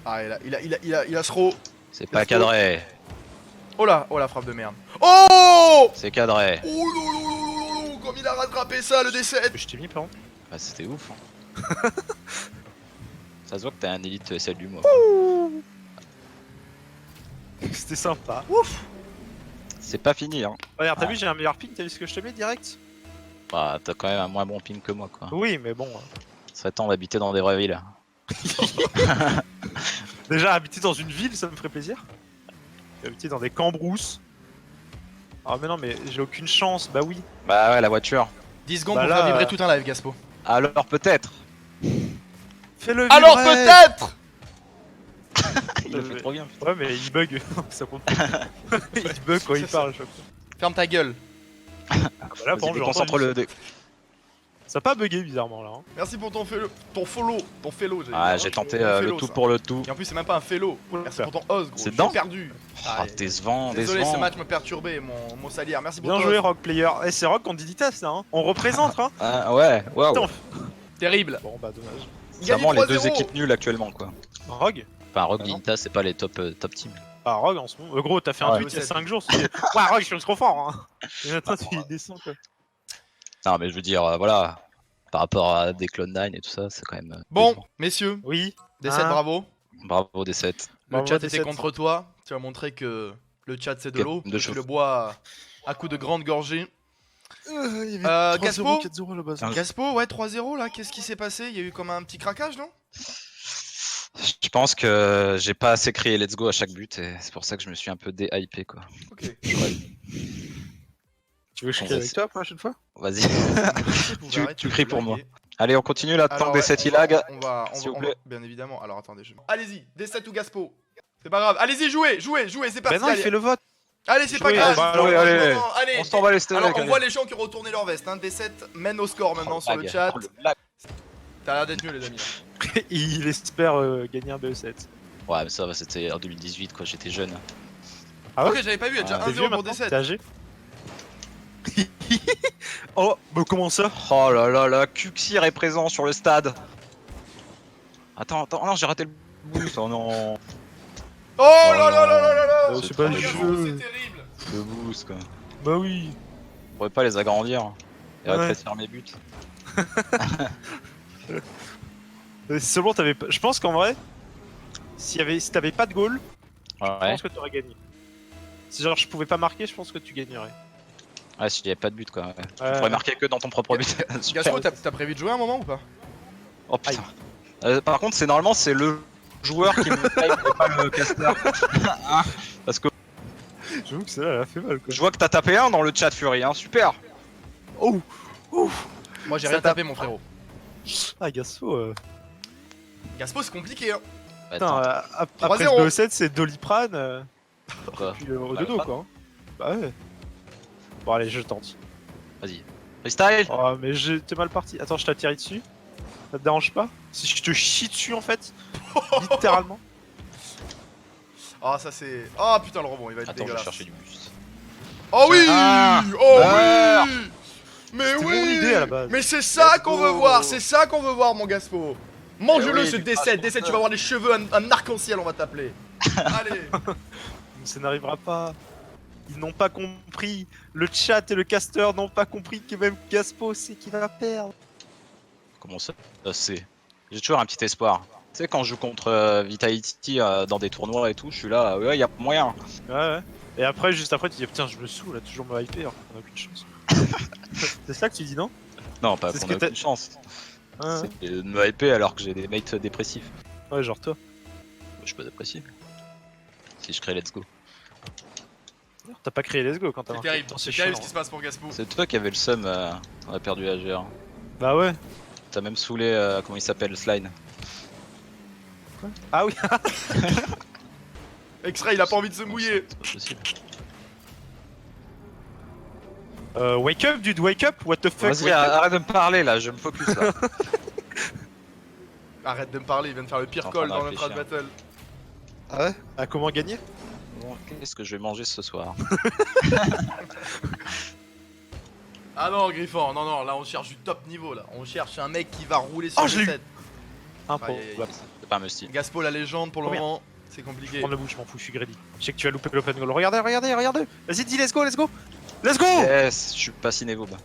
Speaker 1: Ah il a throw.
Speaker 3: C'est pas cadré.
Speaker 1: Oh la frappe de merde. Oh.
Speaker 3: C'est cadré.
Speaker 1: Oh Comme il a rattrapé ça, le D7.
Speaker 2: Je t'ai mis, pardon.
Speaker 3: Bah, c'était ouf. Hein. Ça se voit que t'es un élite SLU, moi.
Speaker 2: C'était sympa.
Speaker 3: C'est pas fini, hein.
Speaker 2: Regarde, t'as
Speaker 3: Ah.
Speaker 2: vu, j'ai un meilleur ping, t'as vu ce que je te mets direct?
Speaker 3: Bah, t'as quand même un moins bon ping que moi, quoi.
Speaker 2: Oui, mais bon.
Speaker 3: Ça serait temps d'habiter dans des vraies villes.
Speaker 2: Déjà, habiter dans une ville, ça me ferait plaisir. Habiter dans des cambrousses. Ah, mais non, mais j'ai aucune chance, bah oui.
Speaker 3: Bah ouais, la voiture.
Speaker 1: 10 secondes
Speaker 2: Bah
Speaker 1: pour
Speaker 2: là,
Speaker 1: faire vibrer tout un live, Gaspo.
Speaker 3: Alors peut-être.
Speaker 2: Fais-le
Speaker 1: Alors
Speaker 2: vibrer.
Speaker 1: peut-être.
Speaker 3: Il le fait trop bien.
Speaker 2: Ouais, mais il bug, ça compte pas. Il bug quand il
Speaker 1: C'est ça.
Speaker 2: parle, je crois.
Speaker 1: Ferme ta gueule.
Speaker 2: Ah, bah là, par
Speaker 3: Vas-y,
Speaker 2: contre,
Speaker 3: concentre le.
Speaker 2: Ça a pas bugué bizarrement là. Hein.
Speaker 1: Merci pour ton follow. Ton follow. Ton fellow.
Speaker 3: Ah, j'ai tenté
Speaker 1: Ton
Speaker 3: le
Speaker 1: fellow,
Speaker 3: tout
Speaker 1: ça.
Speaker 3: pour le tout.
Speaker 1: Et en plus, c'est même pas un fellow. Merci pour ton os, gros.
Speaker 3: C'est
Speaker 1: J'ai
Speaker 3: dedans
Speaker 1: perdu.
Speaker 3: Ah,
Speaker 1: Allez.
Speaker 3: décevant,
Speaker 1: Désolé, ce
Speaker 3: décevant.
Speaker 1: match me perturbait, mon salière. Merci pour
Speaker 2: Bien
Speaker 1: ton
Speaker 2: joué,
Speaker 1: os.
Speaker 2: Rock Player. Eh, c'est Rock qu'on dédicace là. Hein. On représente, hein.
Speaker 3: Ah ouais, waouh.
Speaker 2: Putain,
Speaker 1: Terrible.
Speaker 2: Bon, bah dommage.
Speaker 3: C'est
Speaker 1: Gagne
Speaker 3: vraiment les deux
Speaker 1: 3-0.
Speaker 3: équipes nulles actuellement, quoi.
Speaker 2: Rogue
Speaker 3: Enfin, Rogue
Speaker 2: Ah non.
Speaker 3: Dignitas, c'est pas les top teams.
Speaker 2: Ah, Rogue en ce moment. Gros, t'as fait un
Speaker 3: Ouais.
Speaker 2: tweet il y a 5 jours. Tu dis, ouais, Rogue, je suis trop fort. Hein. Et maintenant, tu descends quoi.
Speaker 3: Non, mais je veux dire, voilà. Par rapport à des Clone9 et tout ça, c'est quand même.
Speaker 1: Bon,
Speaker 3: décevant.
Speaker 1: messieurs,
Speaker 2: Oui.
Speaker 1: D7,
Speaker 2: Hein.
Speaker 1: bravo.
Speaker 3: Bravo des 7.
Speaker 1: Le
Speaker 2: Bravo,
Speaker 1: chat
Speaker 2: D7.
Speaker 1: était contre toi. Tu as montré que le chat c'est de
Speaker 3: Quel-
Speaker 1: l'eau.
Speaker 3: de
Speaker 1: Tu
Speaker 3: chauffe.
Speaker 1: le bois à coups de grande gorgée.
Speaker 2: Il y
Speaker 1: avait 3-0,
Speaker 2: Gaspo
Speaker 1: 4-0
Speaker 2: à la base.
Speaker 1: Gaspo, ouais, 3-0 là. Qu'est-ce qui s'est passé? Il y a eu comme un petit craquage, non?
Speaker 3: Je pense que j'ai pas assez crié let's go à chaque but et c'est pour ça que je me suis un peu déhypé, quoi.
Speaker 1: Ok.
Speaker 2: Tu veux que je
Speaker 3: On
Speaker 2: crie
Speaker 3: va
Speaker 2: avec
Speaker 3: se-
Speaker 2: toi la prochaine fois?
Speaker 3: Vas-y.
Speaker 1: Vous
Speaker 3: Tu-
Speaker 1: arrêtez
Speaker 3: tu
Speaker 1: de
Speaker 3: cries pour
Speaker 1: blaguer.
Speaker 3: Allez, on continue là, tant
Speaker 1: Alors,
Speaker 3: que des
Speaker 1: ouais,
Speaker 3: 7 il lag.
Speaker 1: S'il vous
Speaker 3: vous plaît.
Speaker 1: bien évidemment. Alors attendez, allez-y, D7 ou Gaspo. C'est pas grave. Allez-y, jouez, c'est parti.
Speaker 2: Bah non, il
Speaker 1: allez.
Speaker 2: fait le vote.
Speaker 1: Allez, c'est pas
Speaker 2: Jouez,
Speaker 1: grave.
Speaker 2: bah,
Speaker 3: allez, allez.
Speaker 1: Allez.
Speaker 3: On s'en va les steaks.
Speaker 1: Alors, on voit les gens qui ont retourné leur veste. Hein. D7 mène au score maintenant sur le chat. T'as l'air d'être mieux, les amis.
Speaker 2: Il espère gagner un BE7.
Speaker 3: Ouais, mais ça va, c'était en 2018, quoi. J'étais jeune.
Speaker 2: Ah ouais.
Speaker 1: Ok, j'avais pas vu, il y a déjà
Speaker 3: Ah,
Speaker 2: T'es
Speaker 1: 1-0
Speaker 2: vieux
Speaker 1: pour
Speaker 2: maintenant?
Speaker 1: D7.
Speaker 2: T'es âgé? Oh, bah comment ça?
Speaker 3: Oh là là là, Cuxir est présent sur le stade. Attends, oh non, j'ai raté le boost. Oh non,
Speaker 1: Oh là là là là là là.
Speaker 2: C'est pas le
Speaker 3: trop
Speaker 1: Gaspo,
Speaker 2: jeu.
Speaker 1: c'est terrible.
Speaker 3: le boost, quoi.
Speaker 2: Bah oui.
Speaker 3: Je pourrais pas les agrandir et
Speaker 2: Ouais.
Speaker 3: rétrécir mes buts.
Speaker 2: Seulement t'avais pas... Je pense qu'en vrai, si t'avais pas de goal, je
Speaker 3: Ouais,
Speaker 2: pense que t'aurais gagné. Si genre je pouvais pas marquer, je pense que tu gagnerais.
Speaker 3: ouais, s'il y avait pas de but, quoi. Ouais. Tu
Speaker 2: Ouais.
Speaker 3: pourrais marquer que dans ton propre but. Super.
Speaker 1: Gaspo, t'as prévu de jouer un moment ou pas?
Speaker 3: Oh putain. Par contre, normalement, c'est le joueur qui me paye et pas le caster. Hein, parce que
Speaker 2: J'avoue que celle-là, elle a fait mal quoi.
Speaker 3: je vois que t'as tapé un dans le chat Fury, hein. Super.
Speaker 2: Oh.
Speaker 1: Moi, j'ai
Speaker 2: Ça
Speaker 1: rien
Speaker 2: tape.
Speaker 1: tapé, mon frérot.
Speaker 2: Ah Gaspo,
Speaker 1: Gaspo, c'est compliqué, hein.
Speaker 2: putain,
Speaker 3: Attends,
Speaker 2: après
Speaker 1: 3-0.
Speaker 2: le BE7 c'est Doliprane,
Speaker 3: quoi.
Speaker 2: puis au
Speaker 3: Bah,
Speaker 2: dodo
Speaker 3: pas.
Speaker 2: quoi. Hein. Bah ouais. Bon allez, je tente.
Speaker 3: Vas-y. Freestyle.
Speaker 2: Oh mais t'es mal parti. Attends, je t'atterris dessus. Ça te dérange pas? Si je te chie dessus en fait, littéralement.
Speaker 1: Ah, ça c'est. Ah putain, le rebond, il va être
Speaker 3: Attends, je vais
Speaker 1: dégueulasse.
Speaker 3: chercher du boost.
Speaker 1: Oh oui.
Speaker 3: Ah.
Speaker 1: Oh
Speaker 3: Ah.
Speaker 1: oui. Mais
Speaker 2: C'était
Speaker 1: oui.
Speaker 2: mon idée à la base.
Speaker 1: Mais c'est ça
Speaker 3: Let's
Speaker 1: qu'on
Speaker 3: go.
Speaker 1: veut voir, c'est ça qu'on veut voir, mon Gaspo. Mange-le,
Speaker 3: oui,
Speaker 1: ce
Speaker 3: du
Speaker 1: D7.
Speaker 3: crash
Speaker 1: D7, tu
Speaker 3: monster.
Speaker 1: vas avoir les cheveux, un arc-en-ciel, on va t'appeler. Allez.
Speaker 2: Ça n'arrivera pas. Ils n'ont pas compris. Le chat et le caster n'ont pas compris que même Gaspo sait qu'il va perdre.
Speaker 3: Comment ça c'est. J'ai toujours un petit espoir. Tu sais, quand je joue contre Vitality dans des tournois et tout, je suis là, ouais, y a moyen.
Speaker 2: Ouais, ouais. Et après, juste après, tu dis putain, je me saoule, là, toujours me hyper, alors qu'on a aucune chance. C'est ça que tu dis, non?
Speaker 3: Non, pas
Speaker 2: C'est ce
Speaker 3: qu'on a
Speaker 2: que t'as-
Speaker 3: aucune chance.
Speaker 2: Hein,
Speaker 3: C'est de me hyper alors que j'ai des mates dépressifs.
Speaker 2: ouais, genre toi.
Speaker 3: Je suis pas dépressif. Si je crée Let's Go.
Speaker 2: T'as pas créé Let's Go quand t'as
Speaker 1: C'est
Speaker 2: marqué.
Speaker 1: terrible,
Speaker 2: Putain,
Speaker 1: c'est
Speaker 2: chiant,
Speaker 1: terrible ce qui
Speaker 2: hein.
Speaker 1: se passe pour Gaspo.
Speaker 3: C'est toi qui avais le seum quand on a perdu la GR.
Speaker 2: Bah ouais.
Speaker 3: T'as même saoulé, comment il s'appelle, Slime.
Speaker 2: Ah oui.
Speaker 1: X-Ray, il a pas envie de se mouiller.
Speaker 3: C'est pas possible.
Speaker 2: Wake up, dude, wake up. What the fuck?
Speaker 3: Vas-y,
Speaker 2: wake up.
Speaker 3: arrête de me parler là, je me focus là.
Speaker 1: Arrête de me parler, il vient de faire le pire
Speaker 3: T'es en
Speaker 1: call
Speaker 3: train de
Speaker 1: dans le trad
Speaker 3: réfléchir.
Speaker 1: battle.
Speaker 2: Ah ouais. À comment gagner?
Speaker 3: Bon, qu'est-ce que je vais manger ce soir?
Speaker 1: Ah non, Griffon, non, non, là on cherche du top niveau là. On cherche un mec qui va rouler sur
Speaker 2: Oh,
Speaker 1: le
Speaker 2: je l'ai eu.
Speaker 1: set.
Speaker 2: Un
Speaker 1: Aïe, aïe, aïe.
Speaker 2: pro.
Speaker 3: C'est pas un musty.
Speaker 1: Gaspo, la légende pour le
Speaker 2: Combien?
Speaker 1: moment, c'est compliqué.
Speaker 2: Prends la bouche, je m'en fous, je suis greedy. Je sais que tu as loupé l'open goal. Regardez, regardez, regardez. Vas-y, dis let's go, let's go. Let's go.
Speaker 3: Yes, je suis pas cinévo. Bah.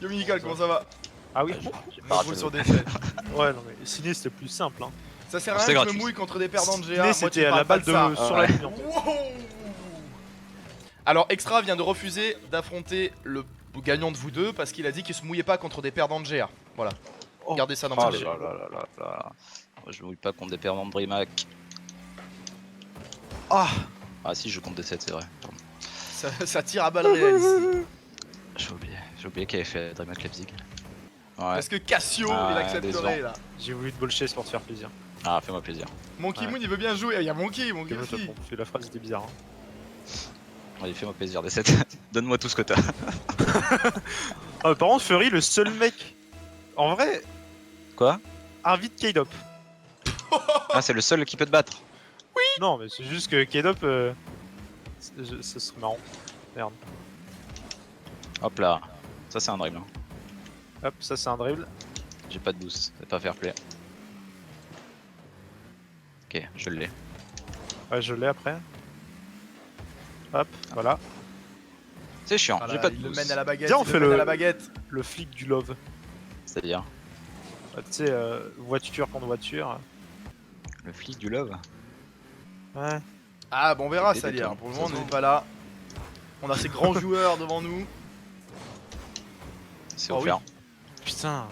Speaker 1: Yo Minical, comment ça va?
Speaker 2: Ah oui.
Speaker 1: Moi, je roule sur des faits.
Speaker 2: Ouais, non, mais Ciné c'était plus simple. Hein.
Speaker 1: Ça sert à
Speaker 3: C'est
Speaker 1: rien que je me
Speaker 3: gratuit.
Speaker 1: mouille contre des perdants de GA.
Speaker 2: Ciné
Speaker 1: Moi, tu
Speaker 2: c'était
Speaker 1: me
Speaker 2: à la
Speaker 1: parles
Speaker 2: balle
Speaker 1: pas
Speaker 2: de,
Speaker 1: ça.
Speaker 2: sur la ligne. En fait.
Speaker 1: Wow. Alors, Extra vient de refuser d'affronter le gagnant de vous deux parce qu'il a dit qu'il se mouillait pas contre des perdants de GA. Voilà.
Speaker 2: Oh.
Speaker 1: Gardez ça dans
Speaker 3: Oh
Speaker 1: ma
Speaker 3: là
Speaker 1: tête.
Speaker 3: là là là là. Moi, je mouille pas contre des perdants de Brimac.
Speaker 2: Ah.
Speaker 3: Ah si, je compte des 7, c'est vrai. Pardon.
Speaker 1: Ça tire à balles réelles ici.
Speaker 3: J'ai oublié qu'il avait fait Dreamac Leipzig. Ouais.
Speaker 1: Est-ce que Cassio
Speaker 3: Ah,
Speaker 1: il accepterait
Speaker 3: décevant.
Speaker 1: là?
Speaker 2: J'ai voulu te bullshit pour te faire plaisir.
Speaker 3: Ah, fais-moi plaisir.
Speaker 1: Monkey
Speaker 2: Ouais.
Speaker 1: Moon il veut bien jouer. Il y a Monkey
Speaker 2: C'est bon,
Speaker 1: aussi.
Speaker 2: fait la phrase était bizarre. Hein.
Speaker 3: Allez, fais-moi plaisir, des 7. Donne-moi tout ce que t'as.
Speaker 2: Ah, par contre, Fury, le seul mec. En vrai,
Speaker 3: Quoi?
Speaker 2: invite K-Dop.
Speaker 3: Ah, c'est le seul qui peut te battre.
Speaker 2: Non, mais c'est juste que K-Dop. Ce serait marrant. Merde.
Speaker 3: Hop là. Ça, c'est un dribble. Hein.
Speaker 2: Hop, ça c'est un dribble.
Speaker 3: J'ai pas de boost, c'est pas fair play. Ok, je l'ai.
Speaker 2: Ouais, je l'ai après. Hop, voilà.
Speaker 3: C'est chiant,
Speaker 1: Voilà,
Speaker 3: j'ai pas de
Speaker 1: il le
Speaker 3: boost.
Speaker 1: mène à la baguette.
Speaker 2: Viens, on
Speaker 1: il le
Speaker 2: fait
Speaker 1: mène
Speaker 2: le-
Speaker 1: à la baguette.
Speaker 2: Le flic du love.
Speaker 3: C'est-à-dire
Speaker 2: Tu sais, voiture contre voiture.
Speaker 3: le flic du love.
Speaker 2: Ouais.
Speaker 1: Ah bon on verra
Speaker 3: C'est
Speaker 1: ça
Speaker 3: débutant,
Speaker 1: lire. Pour le
Speaker 3: ça
Speaker 1: moment
Speaker 3: se
Speaker 1: on n'est
Speaker 3: voit.
Speaker 1: pas là. On a ces grands joueurs devant nous.
Speaker 3: C'est
Speaker 1: Oh
Speaker 3: offert.
Speaker 2: Putain.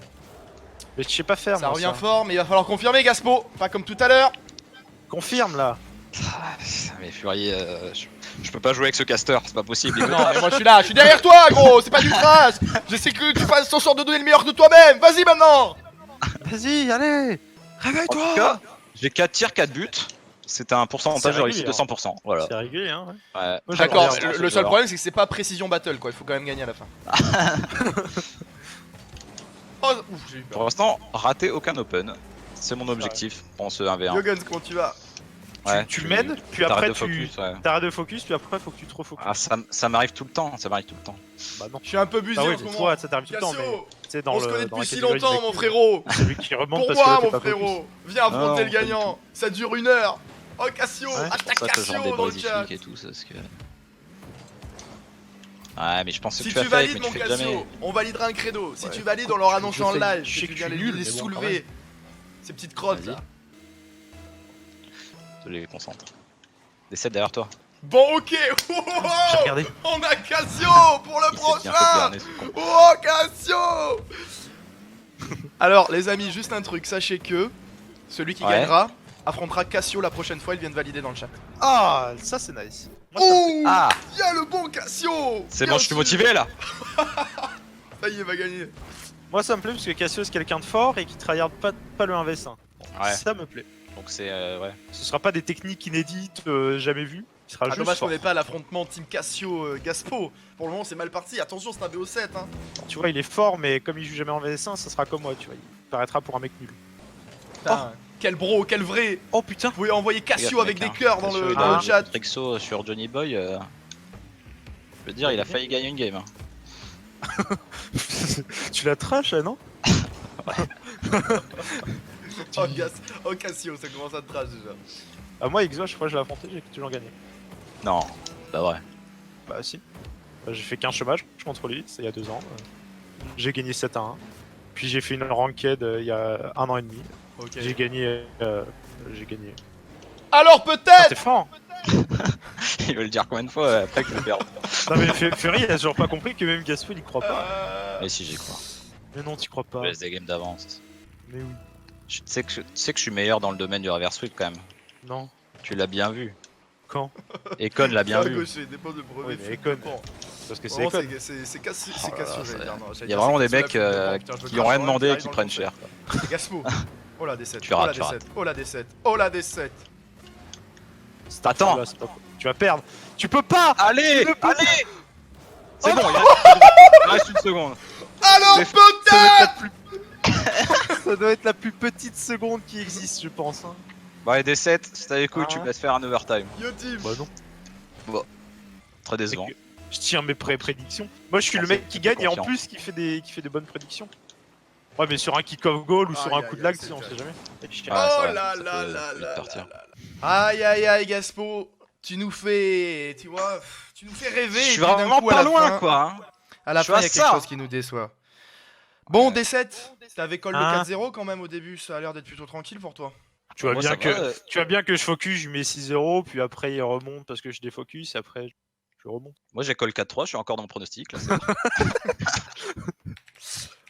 Speaker 2: Mais je sais pas faire.
Speaker 1: Ça
Speaker 2: moi,
Speaker 1: revient fort mais il va falloir confirmer Gaspo. Pas comme tout à l'heure.
Speaker 2: Confirme là.
Speaker 3: Ah, mais Fury, je peux pas jouer avec ce caster, c'est pas possible. il veut
Speaker 1: Non
Speaker 3: pas.
Speaker 1: mais moi je suis là, je suis derrière toi gros. C'est pas du trash. Je sais que tu fasses en sorte de donner le meilleur de toi-même. Vas-y maintenant.
Speaker 2: Vas-y, allez.
Speaker 3: En tout
Speaker 2: Réveille-toi.
Speaker 3: cas, j'ai 4 tirs, 4 buts. C'est un pourcentage
Speaker 2: C'est
Speaker 3: de réussite de
Speaker 2: régulier,
Speaker 3: 100%. Voilà.
Speaker 2: C'est régulier, hein. Ouais.
Speaker 3: Ouais.
Speaker 2: Moi,
Speaker 1: D'accord,
Speaker 2: j'adore
Speaker 1: le seul problème c'est que c'est pas précision battle quoi. Il faut quand même gagner à la fin. Oh ouf j'ai eu
Speaker 3: Pour
Speaker 1: peur.
Speaker 3: l'instant, rater aucun open. C'est mon objectif pour ce 1v1.
Speaker 1: Yo Guns comment tu vas?
Speaker 3: Ouais,
Speaker 2: tu mènes, puis
Speaker 3: t'arrêtes
Speaker 2: après
Speaker 3: de
Speaker 2: tu
Speaker 3: focus, ouais.
Speaker 2: t'arrêtes de focus, puis après faut que tu te refocuses.
Speaker 3: Ah, ça m'arrive tout le temps, ça m'arrive tout le temps.
Speaker 2: Bah non.
Speaker 1: Je suis un peu busy
Speaker 2: Ah oui,
Speaker 1: en ce
Speaker 2: mais
Speaker 1: moment.
Speaker 2: toi ça t'arrive tout le temps, mais
Speaker 1: Cassio,
Speaker 2: tu sais dans
Speaker 1: on
Speaker 2: le.
Speaker 1: se connaît
Speaker 2: dans
Speaker 1: depuis
Speaker 2: la
Speaker 1: si
Speaker 2: catégorie
Speaker 1: longtemps
Speaker 2: des
Speaker 1: mon
Speaker 2: mecs,
Speaker 1: frérot.
Speaker 2: Celui qui remonte
Speaker 1: Pour
Speaker 2: parce
Speaker 1: moi,
Speaker 2: que t'es
Speaker 1: mon
Speaker 2: pas focus.
Speaker 1: frérot, viens affronter
Speaker 3: Non,
Speaker 1: le
Speaker 3: pas du
Speaker 1: gagnant. Ça dure 1 heure. Oh Cassio,
Speaker 2: Ouais,
Speaker 1: hashtag
Speaker 3: C'est pour ça que j'en
Speaker 1: Cassio dans le chat.
Speaker 3: débrisifique et tout, ça, parce que... Ouais, mais je pense que
Speaker 1: Si
Speaker 3: tu
Speaker 1: tu
Speaker 3: as fait,
Speaker 1: valides
Speaker 3: mais
Speaker 1: mon
Speaker 3: tu fais jamais.
Speaker 1: Cassio, on validera un credo. Si
Speaker 2: Ouais.
Speaker 1: tu valides, on leur annonce
Speaker 2: Je
Speaker 1: en
Speaker 2: sais-
Speaker 1: live.
Speaker 2: je sais
Speaker 1: que
Speaker 2: que
Speaker 1: tu
Speaker 2: je
Speaker 1: viens
Speaker 2: suis
Speaker 1: les
Speaker 2: nul, mais bon, quand
Speaker 1: soulever. Ces petites crottes là.
Speaker 3: Vas-y. Je les concentre. Des 7 derrière toi.
Speaker 1: Bon ok,
Speaker 2: J'ai regardé.
Speaker 1: on a Cassio pour le
Speaker 3: Il s'est bien fait
Speaker 1: prochain.
Speaker 3: berner, ce con.
Speaker 1: Oh Cassio. Alors les amis, juste un truc, sachez que celui qui
Speaker 3: Ouais.
Speaker 1: gagnera affrontera Cassio la prochaine fois, il vient de valider dans le chat.
Speaker 2: Ah, ça c'est nice. Moi, ça me
Speaker 1: Oh,
Speaker 3: Ah,
Speaker 1: y'a le bon Cassio.
Speaker 3: c'est
Speaker 1: Bien
Speaker 3: bon, je suis
Speaker 1: sûr.
Speaker 3: motivé là.
Speaker 1: Ça y est, il va gagner.
Speaker 2: Moi ça me plaît parce que Cassio c'est quelqu'un de fort et qui tryhard pas le 1v5.
Speaker 3: Ouais,
Speaker 2: Ça me plaît.
Speaker 3: donc c'est ouais.
Speaker 2: Ce sera pas des techniques inédites jamais vues. Il sera
Speaker 1: Ah,
Speaker 2: juste
Speaker 1: dommage qu'on
Speaker 2: fort.
Speaker 1: n'ait pas l'affrontement Team Cassio Gaspo. Pour le moment, c'est mal parti. Attention, c'est un BO7. Hein.
Speaker 2: Tu vois, il est fort, mais comme il joue jamais en VS1, ça sera comme moi, tu vois. Il paraîtra pour un mec nul.
Speaker 1: Putain, quel bro, quel vrai.
Speaker 2: Oh putain.
Speaker 1: Vous pouvez envoyer Cassio
Speaker 3: Regarde,
Speaker 1: avec
Speaker 3: mec,
Speaker 1: des cœurs dans
Speaker 3: Cassio,
Speaker 1: le,
Speaker 3: il
Speaker 1: dans
Speaker 3: a
Speaker 1: le chat.
Speaker 3: Trixo sur Johnny Boy. Je veux dire, il a failli gagner une game. Hein.
Speaker 2: Tu la trash, non?
Speaker 1: Oh Cassio, ça commence à te trash déjà.
Speaker 2: Ah, moi, Exo, je crois que je l'ai affronté, j'ai toujours gagné.
Speaker 3: Non, c'est pas vrai.
Speaker 2: Bah, si. Bah, j'ai fait qu'un chômage contre lui, c'est il y a 2 ans. J'ai gagné 7-1. Puis j'ai fait une ranked il y a 1 an et demi.
Speaker 1: Ok.
Speaker 2: J'ai gagné. J'ai gagné.
Speaker 1: Alors
Speaker 2: Ah,
Speaker 1: peut-être.
Speaker 2: t'es fort!
Speaker 3: Il veut le dire combien de fois après que je le perde.
Speaker 2: Non, mais Fury, il a toujours pas compris que même Gaspo, il y croit pas.
Speaker 3: Mais si, j'y crois.
Speaker 2: Mais non, tu crois
Speaker 3: Je
Speaker 2: pas.
Speaker 3: laisse des games d'avance.
Speaker 2: Mais oui.
Speaker 3: Tu sais que je suis meilleur dans le domaine du reverse sweep quand même.
Speaker 2: Non.
Speaker 3: Tu l'as bien vu.
Speaker 2: Quand?
Speaker 3: Econ l'a bien
Speaker 1: C'est
Speaker 3: vu.
Speaker 1: gaucher, dépend de brevet.
Speaker 2: Oui, mais Econ. Parce que c'est
Speaker 1: Vraiment,
Speaker 2: Econ.
Speaker 1: c'est Cassio,
Speaker 3: Oh là là,
Speaker 1: j'allais
Speaker 3: ça-
Speaker 1: dire, non, j'allais
Speaker 3: Il y a
Speaker 1: dire,
Speaker 3: vraiment
Speaker 1: c'est
Speaker 3: des
Speaker 1: Cassio,
Speaker 3: mecs
Speaker 1: la putain, je
Speaker 3: qui
Speaker 1: le
Speaker 3: ont rien
Speaker 1: crache,
Speaker 3: demandé et
Speaker 1: arrive
Speaker 3: qui
Speaker 1: dans le
Speaker 3: prennent
Speaker 1: concert.
Speaker 3: cher.
Speaker 1: C'est Gaspo. Oh la D7,
Speaker 3: Tu
Speaker 1: oh la
Speaker 3: rates, tu
Speaker 1: D7, oh la D7, oh la D7.
Speaker 3: Attends.
Speaker 2: Là, c'est pas faux. Tu vas perdre. Tu peux pas!
Speaker 3: Allez,
Speaker 2: Le
Speaker 3: allez. C'est bon, il reste une seconde.
Speaker 1: Alors
Speaker 3: Mais-
Speaker 1: peut-être.
Speaker 2: Ça doit être la plus petite seconde qui existe, je pense. Hein.
Speaker 3: Bon, allez, des 7, si t'as les couilles, tu
Speaker 2: Ah.
Speaker 3: peux te faire un overtime.
Speaker 1: Yo team.
Speaker 2: Bah non.
Speaker 3: Très décevant.
Speaker 2: C'est que je tiens mes prédictions. Moi, je suis le
Speaker 3: Merci,
Speaker 2: mec qui
Speaker 3: je te
Speaker 2: gagne et en
Speaker 3: confirme.
Speaker 2: plus qui fait des bonnes prédictions. Ouais, mais sur un kick-off goal ou sur un
Speaker 1: Aïe,
Speaker 2: coup de
Speaker 1: aïe,
Speaker 2: lag,
Speaker 1: aïe,
Speaker 2: si on
Speaker 1: c'est
Speaker 2: sait jamais.
Speaker 3: Ouais, c'est
Speaker 1: Oh
Speaker 3: vrai,
Speaker 1: là
Speaker 3: ça
Speaker 1: là
Speaker 3: peut
Speaker 1: là
Speaker 3: vite
Speaker 1: là
Speaker 3: partir.
Speaker 1: là là. Aïe aïe aïe Gaspo, tu nous fais, tu vois, tu nous fais rêver.
Speaker 3: Je
Speaker 1: et
Speaker 3: suis
Speaker 1: puis d'un
Speaker 3: vraiment
Speaker 1: coup, à
Speaker 3: pas
Speaker 1: la
Speaker 3: loin,
Speaker 1: fin-
Speaker 3: quoi. Hein.
Speaker 1: À la
Speaker 3: Je
Speaker 1: fin, il y
Speaker 3: suis
Speaker 1: a
Speaker 3: à
Speaker 1: quelque
Speaker 3: ça.
Speaker 1: chose qui nous déçoit. Bon, D7, t'avais call le
Speaker 2: Hein
Speaker 1: 4-0 quand même au début, ça a l'air d'être plutôt tranquille pour toi.
Speaker 2: Tu vois,
Speaker 3: Moi,
Speaker 2: bien
Speaker 3: ça va,
Speaker 2: que, tu vois bien que je focus, je mets 6-0, puis après il remonte parce que je défocus, après je remonte.
Speaker 3: Moi j'ai call 4-3, je suis encore dans le pronostic. Là, c'est bon.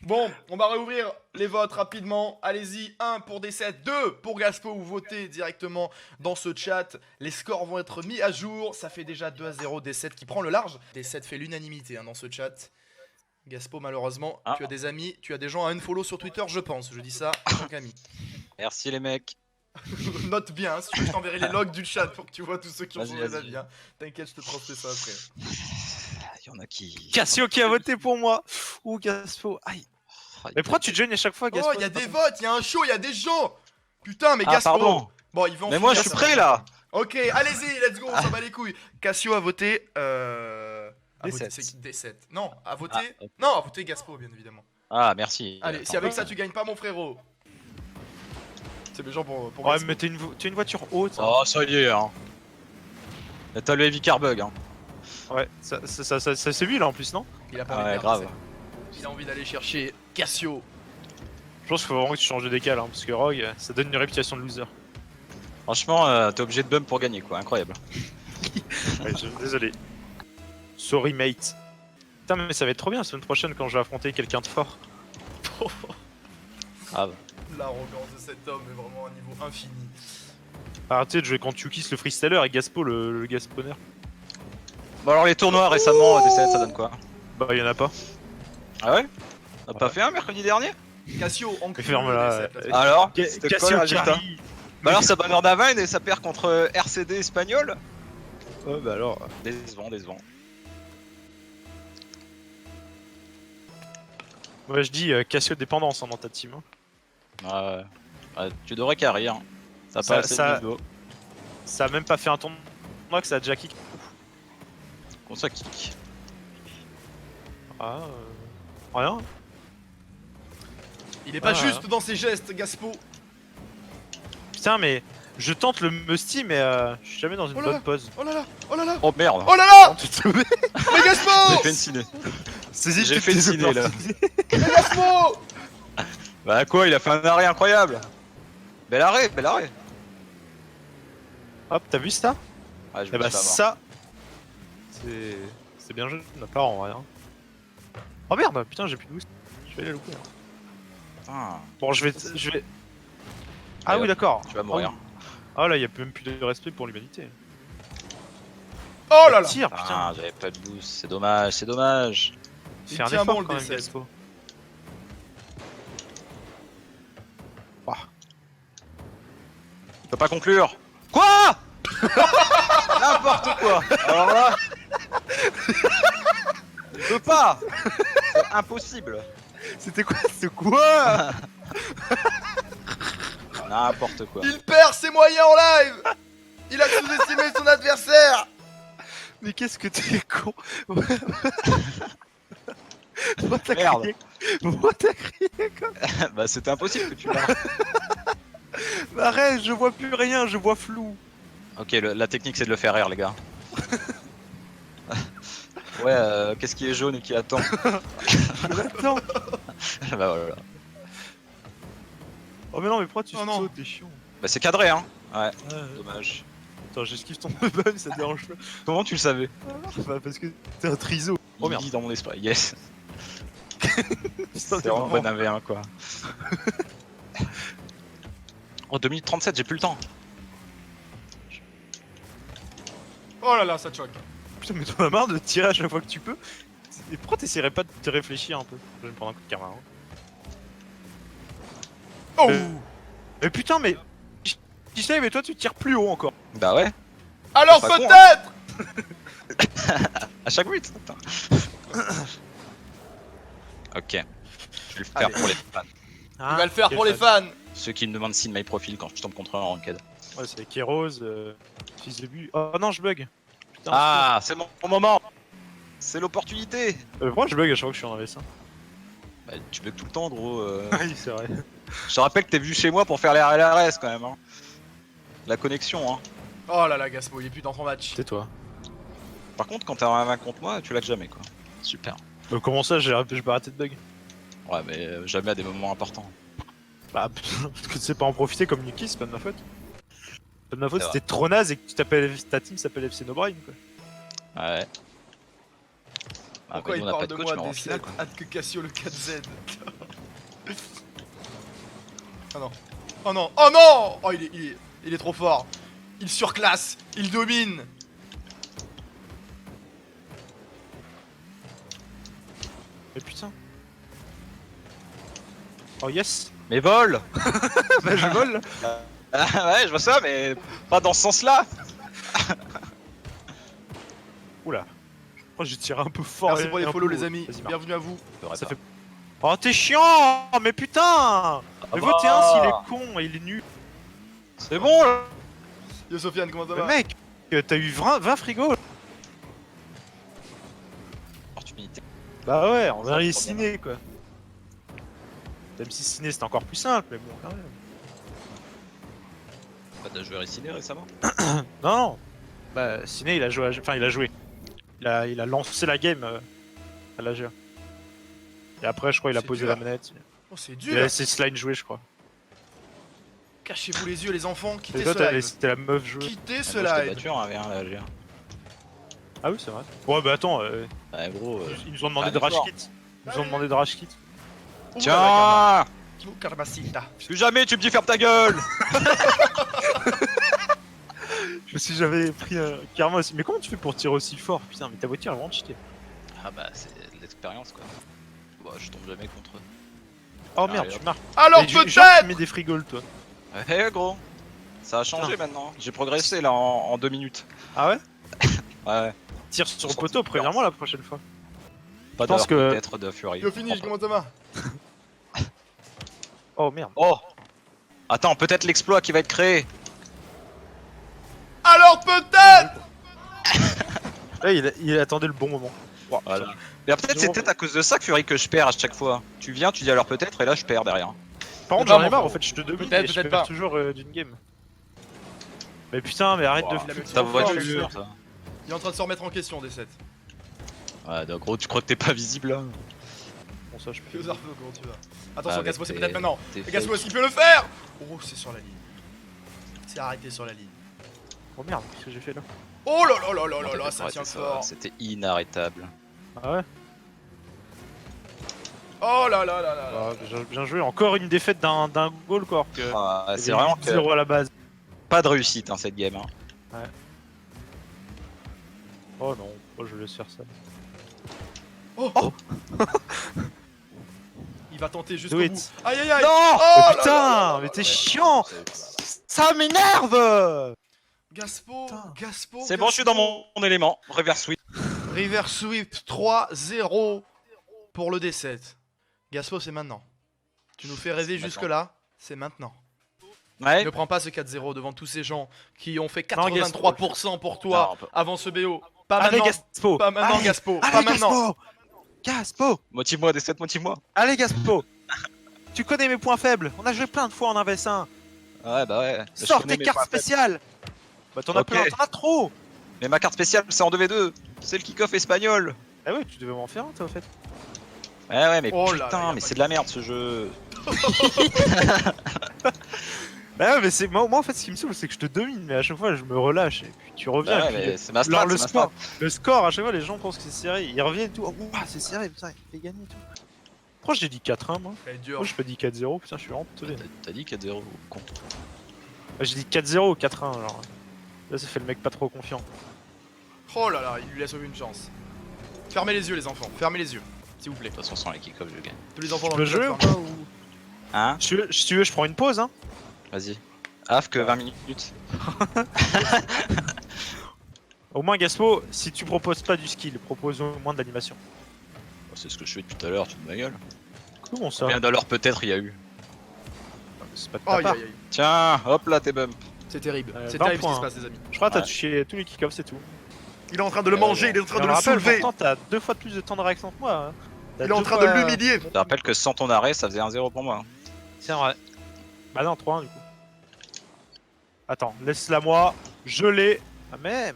Speaker 1: Bon, on va réouvrir les votes rapidement. Allez-y, 1 pour D7, 2 pour Gaspo, vous votez directement dans ce chat. Les scores vont être mis à jour. Ça fait déjà 2-0 D7 qui prend le large. D7 fait l'unanimité dans ce chat. Gaspo, malheureusement,
Speaker 3: Ah.
Speaker 1: tu as des amis, tu as des gens à unfollow sur Twitter, je pense. Je dis ça en tant qu'ami.
Speaker 3: Merci les mecs.
Speaker 1: Note bien, hein, si tu veux, je t'enverrai les logs du chat pour que tu vois tous ceux qui ont
Speaker 3: Vas-y,
Speaker 1: changé
Speaker 3: vas-y.
Speaker 1: d'avis. Hein. T'inquiète, je te transmets ça après.
Speaker 3: Il y en a qui.
Speaker 2: Cassio qui a voté pour moi. Ouh, Gaspo. Aïe. Mais pourquoi tu joins à chaque fois, Gaspo?
Speaker 1: Oh, il y a des votes, il y a un show, il y a des gens. Putain, mais
Speaker 3: Ah,
Speaker 1: Gaspo.
Speaker 3: pardon.
Speaker 1: Bon, ils vont.
Speaker 3: Mais moi je suis prêt là.
Speaker 1: Ok, allez-y, let's go, on s'en bat les couilles. Cassio a voté. A voté,
Speaker 2: D7.
Speaker 1: c'est qui D7. Non, a voté.
Speaker 3: Ah, ok.
Speaker 1: Non, a voté Gaspo, bien évidemment.
Speaker 3: Ah, merci.
Speaker 1: Allez,
Speaker 3: Attends.
Speaker 1: si avec ça tu gagnes pas, mon frérot. C'est méchant pour
Speaker 2: Ouais,
Speaker 1: Gaspo.
Speaker 2: mais t'as une voiture haute. Hein.
Speaker 3: Oh, ça y est, hein. Là, t'as le heavy car bug, hein.
Speaker 2: Ouais, ça c'est lui là en plus, non?
Speaker 1: Il a pas
Speaker 3: Ah
Speaker 1: envie de
Speaker 3: ouais,
Speaker 1: perdre,
Speaker 3: grave.
Speaker 1: Il a envie d'aller chercher Cassio.
Speaker 2: Je pense qu'il faut vraiment que tu changes de décal, hein, parce que Rogue, ça donne une réputation de loser.
Speaker 3: Franchement, t'es obligé de bump pour gagner, quoi. Incroyable.
Speaker 2: Ouais, désolé. Sorry, mate. Putain, mais ça va être trop bien la semaine prochaine quand je vais affronter quelqu'un de fort.
Speaker 3: Grave.
Speaker 1: L'arrogance de cet homme est vraiment à un niveau infini.
Speaker 2: Arrêtez de jouer contre Yukis le freestyler et Gaspo le gasponner.
Speaker 3: Bon, alors les tournois récemment, D7, ça donne quoi?
Speaker 2: Bah, y'en a pas.
Speaker 3: Ah ouais? On a pas
Speaker 2: Ouais.
Speaker 3: fait un mercredi dernier?
Speaker 1: Cassio, en cul.
Speaker 2: Ferme-la.
Speaker 3: Alors? C'était quoi
Speaker 2: Cassio
Speaker 3: le résultat?
Speaker 2: Carry.
Speaker 3: Bah alors ça bat Nordavine et ça perd contre RCD espagnol?
Speaker 2: Ouais, bah alors.
Speaker 3: Décevant, décevant.
Speaker 2: Ouais, je dis Cassio dépendance hein, dans ta team. Hein.
Speaker 3: Ouais. Ouais, tu devrais carry, hein. Ça a
Speaker 2: Ça-
Speaker 3: pas assez
Speaker 2: ça-
Speaker 3: de niveau.
Speaker 2: Ça a même pas fait un tournoi que ça a déjà kick.
Speaker 3: Qu'on ça kick.
Speaker 2: Ah, rien.
Speaker 1: Il est pas
Speaker 2: Ah,
Speaker 1: juste dans ses gestes, Gaspo.
Speaker 2: Putain, mais je tente le musty, mais je suis jamais dans une
Speaker 1: Oh là là.
Speaker 2: bonne pose.
Speaker 1: Oh là là, oh là là,
Speaker 3: Oh merde!
Speaker 1: oh là là.
Speaker 2: Tu te mets-
Speaker 1: Mais
Speaker 3: J'ai
Speaker 1: Gaspo,
Speaker 3: fait une ciné.
Speaker 2: Saisis
Speaker 3: J'ai
Speaker 2: toutes
Speaker 3: fait
Speaker 2: tes
Speaker 3: le ciné, là.
Speaker 2: opportunités.
Speaker 1: mais Gaspo.
Speaker 3: Bah quoi, il a fait un arrêt incroyable! Bel arrêt, bel arrêt!
Speaker 2: Hop, t'as vu ça?
Speaker 3: Ah, je
Speaker 2: Eh
Speaker 3: me
Speaker 2: bah
Speaker 3: suis fait avoir.
Speaker 2: ça, c'est bien joué de ma part en vrai. Hein. Oh merde, putain, j'ai plus de boost. Je vais aller louper. Hein.
Speaker 3: Putain,
Speaker 2: Bon, je vais. Ah
Speaker 3: Allez,
Speaker 2: oui, d'accord.
Speaker 3: tu vas mourir.
Speaker 2: Ah là, y a même plus de respect pour l'humanité.
Speaker 1: Oh là là.
Speaker 2: Tire,
Speaker 3: Ah,
Speaker 2: putain.
Speaker 3: j'avais pas de boost, c'est dommage, c'est dommage.
Speaker 1: Il
Speaker 2: Fais un
Speaker 1: tient
Speaker 2: effort
Speaker 1: bon, le
Speaker 2: quand même,
Speaker 1: D7.
Speaker 2: Gaspo. Ah.
Speaker 3: Tu peux pas conclure. Quoi? N'importe quoi. Alors là, je peux pas. C'est impossible.
Speaker 2: C'était quoi ce quoi?
Speaker 3: N'importe quoi.
Speaker 1: Il perd ses moyens en live. Il a sous-estimé son adversaire.
Speaker 2: Mais qu'est-ce que t'es con. Pourquoi t'as
Speaker 3: Merde.
Speaker 2: crié? Pourquoi t'as crié comme...
Speaker 3: Bah c'était impossible que tu l'as.
Speaker 2: Bah, arrête, je vois plus rien, je vois flou.
Speaker 3: Ok, la technique c'est de le faire rire les gars. Ouais, qu'est-ce qui est jaune et qui attend?
Speaker 2: Attends.
Speaker 3: Bah voilà.
Speaker 2: Oh mais non, mais pourquoi tu
Speaker 1: Oh non.
Speaker 2: sautes, t'es chiant.
Speaker 3: Bah c'est cadré hein. Ouais,
Speaker 2: Ouais.
Speaker 3: dommage.
Speaker 2: Attends, j'esquive ton bug, ça te dérange pas.
Speaker 3: Comment tu le savais?
Speaker 2: Bah parce que t'es un triso. Oh
Speaker 3: Il
Speaker 2: merde.
Speaker 3: vit dans mon esprit, yes.
Speaker 2: Putain,
Speaker 3: C'est
Speaker 2: t'es
Speaker 3: vraiment
Speaker 2: vraiment-
Speaker 3: bon AV1 quoi. Oh 2 minutes 37, j'ai plus le temps.
Speaker 1: Oh là là, ça choque.
Speaker 2: Putain, mais t'en as marre de tirer à chaque fois que tu peux. Et pourquoi t'essaierais pas de te réfléchir un peu? Je vais me prendre un coup de caméra. Hein.
Speaker 1: Oh.
Speaker 2: Mais putain, mais. Tu sais, mais toi tu tires plus haut encore.
Speaker 3: Bah ouais,
Speaker 1: Alors
Speaker 3: pas con,
Speaker 1: peut-être.
Speaker 3: à chaque but. Attends. Ok, je vais le faire
Speaker 1: Allez.
Speaker 3: pour les fans.
Speaker 1: Il va le faire pour les fans.
Speaker 3: Ceux qui me demandent si my profil quand je tombe contre un en ranked.
Speaker 2: Ouais, c'est Kéros, fils de but. Oh non, je bug. Putain,
Speaker 3: Ah, c'est mon moment. C'est l'opportunité.
Speaker 2: pourquoi je bug à chaque fois que je suis en AVS?
Speaker 3: Bah, tu bugs tout le temps gros.
Speaker 2: Oui, c'est vrai.
Speaker 3: Je te rappelle que t'es venu chez moi pour faire les RLRS quand même. Hein. La connexion hein.
Speaker 1: Oh là là, Gaspo, il est plus dans son match.
Speaker 2: C'est toi.
Speaker 3: Par contre quand t'as un 20 contre moi, tu l'as jamais quoi. Super.
Speaker 2: Comment ça, j'ai pas arrêté de bug?
Speaker 3: Ouais, mais jamais à des moments importants.
Speaker 2: Bah, parce que tu sais pas en profiter comme Nuki, c'est pas de ma faute. C'est pas de ma faute,
Speaker 3: C'est
Speaker 2: c'était trop naze et que ta team s'appelle FC No Brain, quoi.
Speaker 3: Ouais. Ah,
Speaker 1: Pourquoi
Speaker 3: mais
Speaker 1: il
Speaker 3: nous, on a
Speaker 1: parle
Speaker 3: pas
Speaker 1: de
Speaker 3: coach,
Speaker 1: moi
Speaker 3: mais en
Speaker 1: des
Speaker 3: finale,
Speaker 1: 7
Speaker 3: quoi.
Speaker 1: hâte que Cassio le 4Z. Oh non. Oh non. Oh non. Oh il est trop fort. Il surclasse. Il domine.
Speaker 2: Mais putain. Oh yes.
Speaker 3: Mais vol.
Speaker 2: Bah je vole là.
Speaker 3: Ah, ouais, je vois ça, mais pas dans ce sens-là.
Speaker 2: Oula. Je crois que j'ai tiré un peu fort.
Speaker 1: Merci
Speaker 2: et
Speaker 1: pour les
Speaker 2: un
Speaker 1: follow
Speaker 2: peu
Speaker 1: les
Speaker 2: haut.
Speaker 1: amis.
Speaker 2: Vas-y, Marc.
Speaker 1: Bienvenue à vous.
Speaker 2: Ça fait... Oh t'es chiant. Mais putain. Mais
Speaker 3: bah.
Speaker 2: votez un s'il est con, il est nul.
Speaker 3: C'est bon là.
Speaker 1: Yo Sofiane, comment ça
Speaker 2: Mais
Speaker 1: va?
Speaker 2: mec, t'as eu 20 frigos.
Speaker 3: Opportunité.
Speaker 2: Bah ouais, on
Speaker 3: Ça,
Speaker 2: a
Speaker 3: c'est
Speaker 2: ciné quoi. Même si ciné c'était encore plus simple, mais bon quand même.
Speaker 3: Pas de joueur ici récemment.
Speaker 2: Non, non. Bah ciné il a joué, enfin il a joué. Il a lancé la game à la GA. Et après je crois il a
Speaker 1: C'est
Speaker 2: posé
Speaker 1: dur.
Speaker 2: la manette.
Speaker 1: Oh c'est
Speaker 2: Il a
Speaker 1: dur.
Speaker 2: laissé Slime jouer je crois.
Speaker 1: Cachez-vous les yeux les enfants.
Speaker 2: Et
Speaker 1: Quittez
Speaker 2: toi
Speaker 1: ce
Speaker 2: t'as
Speaker 1: live.
Speaker 2: laissé la meuf jouer.
Speaker 1: Quittez ce
Speaker 3: Moi, je t'ai
Speaker 1: live.
Speaker 3: battu en 1v1 là, GR.
Speaker 2: Ah oui c'est vrai. Ouais bah attends,
Speaker 3: Ouais, gros.
Speaker 2: ils nous ont demandé
Speaker 3: un
Speaker 2: de rage
Speaker 3: effort.
Speaker 2: kit. Ils nous ont demandé de rage kit.
Speaker 3: Tiens.
Speaker 1: Oh, Karmacita.
Speaker 3: Plus jamais tu me dis ferme ta gueule.
Speaker 2: Si j'avais pris carrément aussi. Mais comment tu fais pour tirer aussi fort? Putain mais ta voiture est vraiment cheatée.
Speaker 3: Ah bah c'est de l'expérience quoi. Bah je tombe jamais contre eux.
Speaker 2: Oh merde,
Speaker 3: Allez,
Speaker 2: tu marques.
Speaker 1: Alors
Speaker 2: Mais genre, tu
Speaker 1: peut-être.
Speaker 2: mets des frigoles toi.
Speaker 3: Ouais gros. Ça a changé maintenant. J'ai progressé là en 2 minutes.
Speaker 2: Ah ouais?
Speaker 3: Ouais.
Speaker 2: Tire sur le
Speaker 3: Sorti
Speaker 2: poteau,
Speaker 3: de
Speaker 2: préviens-moi la prochaine fois.
Speaker 3: Pas
Speaker 2: pense
Speaker 3: d'heure
Speaker 2: que-
Speaker 3: peut-être de Fury.
Speaker 1: Yo finish, comment ça va?
Speaker 2: Oh merde.
Speaker 3: Oh. Attends, peut-être l'exploit qui va être créé.
Speaker 1: Alors peut-être.
Speaker 2: Là il attendait le bon moment. Wow,
Speaker 3: Voilà.
Speaker 2: putain.
Speaker 3: Mais peut-être c'est peut-être à cause de ça que Fury que je perds à chaque fois. Tu viens, tu dis alors peut-être et là je perds derrière.
Speaker 2: Par contre
Speaker 1: pas
Speaker 2: j'en ai
Speaker 1: mon
Speaker 2: marre en
Speaker 1: frérot.
Speaker 2: fait, je te domine
Speaker 1: Peut-être,
Speaker 2: et je
Speaker 1: peut-être
Speaker 2: perds
Speaker 1: pas.
Speaker 2: toujours d'une game. Mais putain mais arrête
Speaker 3: Ouah,
Speaker 2: de
Speaker 1: il a
Speaker 2: foutre
Speaker 1: mis
Speaker 3: Ta
Speaker 1: trop
Speaker 3: voiture,
Speaker 1: fort,
Speaker 3: ça.
Speaker 1: Il est en train de se remettre en question des 7.
Speaker 3: Ouais, donc gros, tu crois que t'es pas visible là?
Speaker 2: Bon ça je peux.
Speaker 1: Yo Zarfo, comment tu vas? Attention
Speaker 3: Ah,
Speaker 1: Gaspo, c'est
Speaker 3: t'es-
Speaker 1: peut-être maintenant.
Speaker 3: t'es
Speaker 1: Gaspo,
Speaker 3: fake.
Speaker 1: est-ce qu'il peut le faire? Oh, c'est sur la ligne. C'est arrêté sur la ligne.
Speaker 2: Oh merde, qu'est-ce que j'ai fait là?
Speaker 1: Oh là là là là
Speaker 3: Comment
Speaker 1: là
Speaker 3: t'as
Speaker 1: là,
Speaker 3: fait
Speaker 1: ça
Speaker 3: pour
Speaker 1: tient
Speaker 3: arrêter
Speaker 1: fort.
Speaker 3: C'était inarrêtable.
Speaker 2: Ah ouais?
Speaker 1: Oh là là là là là.
Speaker 2: Ah, bien joué, encore une défaite d'un goal corps que.
Speaker 3: Ah, c'est vraiment que
Speaker 2: 0 à la base.
Speaker 3: pas de réussite hein, cette game. Hein.
Speaker 2: Oh non, oh, je laisse faire ça.
Speaker 1: Oh. Il va tenter jusqu'au
Speaker 2: Do
Speaker 1: bout.
Speaker 2: it.
Speaker 1: Aïe aïe aïe.
Speaker 3: Non
Speaker 1: Oh
Speaker 2: Mais
Speaker 1: là là
Speaker 2: putain,
Speaker 1: là
Speaker 2: mais
Speaker 1: là
Speaker 2: t'es
Speaker 1: là.
Speaker 2: chiant! Ça m'énerve!
Speaker 1: Gaspo,
Speaker 2: Putain.
Speaker 1: Gaspo.
Speaker 3: C'est bon, je suis dans mon élément. Reverse sweep.
Speaker 1: River Sweep 3-0 pour le D7. Gaspo, c'est maintenant. Tu nous fais rêver
Speaker 3: C'est
Speaker 1: jusque là, c'est maintenant.
Speaker 3: Ouais.
Speaker 1: Ne prends pas ce 4-0 devant tous ces gens qui ont fait
Speaker 2: Non,
Speaker 1: 83% pour toi
Speaker 3: Non, on peut-
Speaker 1: avant ce BO. Pas
Speaker 2: Allez
Speaker 1: maintenant,
Speaker 2: Gaspo!
Speaker 1: pas maintenant
Speaker 2: Allez,
Speaker 1: Gaspo,
Speaker 2: allez,
Speaker 1: pas maintenant.
Speaker 2: Gaspo!
Speaker 3: Motive-moi des 7, motive-moi.
Speaker 2: Allez Gaspo! Tu connais mes points faibles, on a joué plein de fois en 1v1.
Speaker 3: Ouais, bah ouais. Je
Speaker 2: Sors
Speaker 3: connais
Speaker 2: tes
Speaker 3: mes
Speaker 2: cartes
Speaker 3: points faibles.
Speaker 2: spéciales! Bah t'en as
Speaker 3: Ok.
Speaker 2: plein, t'en as trop!
Speaker 3: Mais ma carte spéciale, c'est en 2v2. C'est le kick-off espagnol.
Speaker 2: Ah ouais, tu devais m'en faire un toi en fait.
Speaker 3: Ouais, mais
Speaker 1: Oh là là,
Speaker 3: putain,
Speaker 1: y a
Speaker 3: mais
Speaker 1: pas
Speaker 3: c'est
Speaker 1: de-
Speaker 3: de la merde ce jeu.
Speaker 2: Bah ouais, mais c'est moi en fait ce qui me saoule c'est que je te domine, mais à chaque fois je me relâche et puis tu reviens.
Speaker 3: Bah
Speaker 2: et
Speaker 3: ouais,
Speaker 2: puis,
Speaker 3: mais c'est ma
Speaker 2: alors,
Speaker 3: strat,
Speaker 2: le
Speaker 3: c'est ma strat.
Speaker 2: score, le score, à chaque fois les gens pensent que c'est serré, ils reviennent et tout, oh, ouah, c'est serré, putain, il fait gagner et tout. Pourquoi j'ai dit 4-1 moi?
Speaker 1: Elle est dure.
Speaker 2: Moi j'ai pas dit 4-0, putain je suis vraiment étonné.
Speaker 3: T'as dit 4-0, con.
Speaker 2: Bah, j'ai dit 4-0 ou 4-1 genre. Là ça fait le mec pas trop confiant.
Speaker 1: Oh là là, il lui laisse aucune chance. Fermez les yeux les enfants, fermez les yeux, s'il vous plaît.
Speaker 3: De toute façon, sans les kick-off, je gagne.
Speaker 1: Tous les enfants
Speaker 2: Tu
Speaker 1: dans
Speaker 2: peux
Speaker 1: le chat,
Speaker 2: jouer ou
Speaker 1: fermez.
Speaker 2: pas ou...
Speaker 3: Hein?
Speaker 2: Si tu veux je prends une pause hein.
Speaker 3: Vas-y. Af que 20 minutes.
Speaker 2: Au moins Gaspo, si tu proposes pas du skill, propose au moins de l'animation.
Speaker 3: C'est ce que je fais depuis tout à l'heure, tu te ma gueule.
Speaker 2: Comment ça?
Speaker 3: Combien d'heures peut-être il y a eu?
Speaker 2: C'est pas de
Speaker 1: Oh,
Speaker 2: ta
Speaker 1: aïe
Speaker 2: part.
Speaker 1: aïe aïe.
Speaker 3: Tiens, hop là, t'es bump.
Speaker 1: C'est terrible,
Speaker 2: 20
Speaker 1: c'est terrible ce qui
Speaker 2: points.
Speaker 1: se passe les amis.
Speaker 2: Je crois que t'as
Speaker 3: Ouais.
Speaker 2: touché tous les kick-offs c'est tout.
Speaker 1: Il est en train de le manger, il est en train
Speaker 2: Et
Speaker 1: de
Speaker 2: on
Speaker 1: le
Speaker 2: rappelle,
Speaker 1: soulever.
Speaker 2: pourtant t'as 2 fois plus de temps de réaction que moi. Hein. T'as
Speaker 1: Il est en
Speaker 2: deux
Speaker 1: train de
Speaker 2: fois-
Speaker 1: l'humilier.
Speaker 3: Je te rappelle que sans ton arrêt, ça faisait 1-0 pour moi.
Speaker 2: C'est vrai. Bah non, 3-1 du coup. Attends, laisse-la moi. Je l'ai. Ah mais.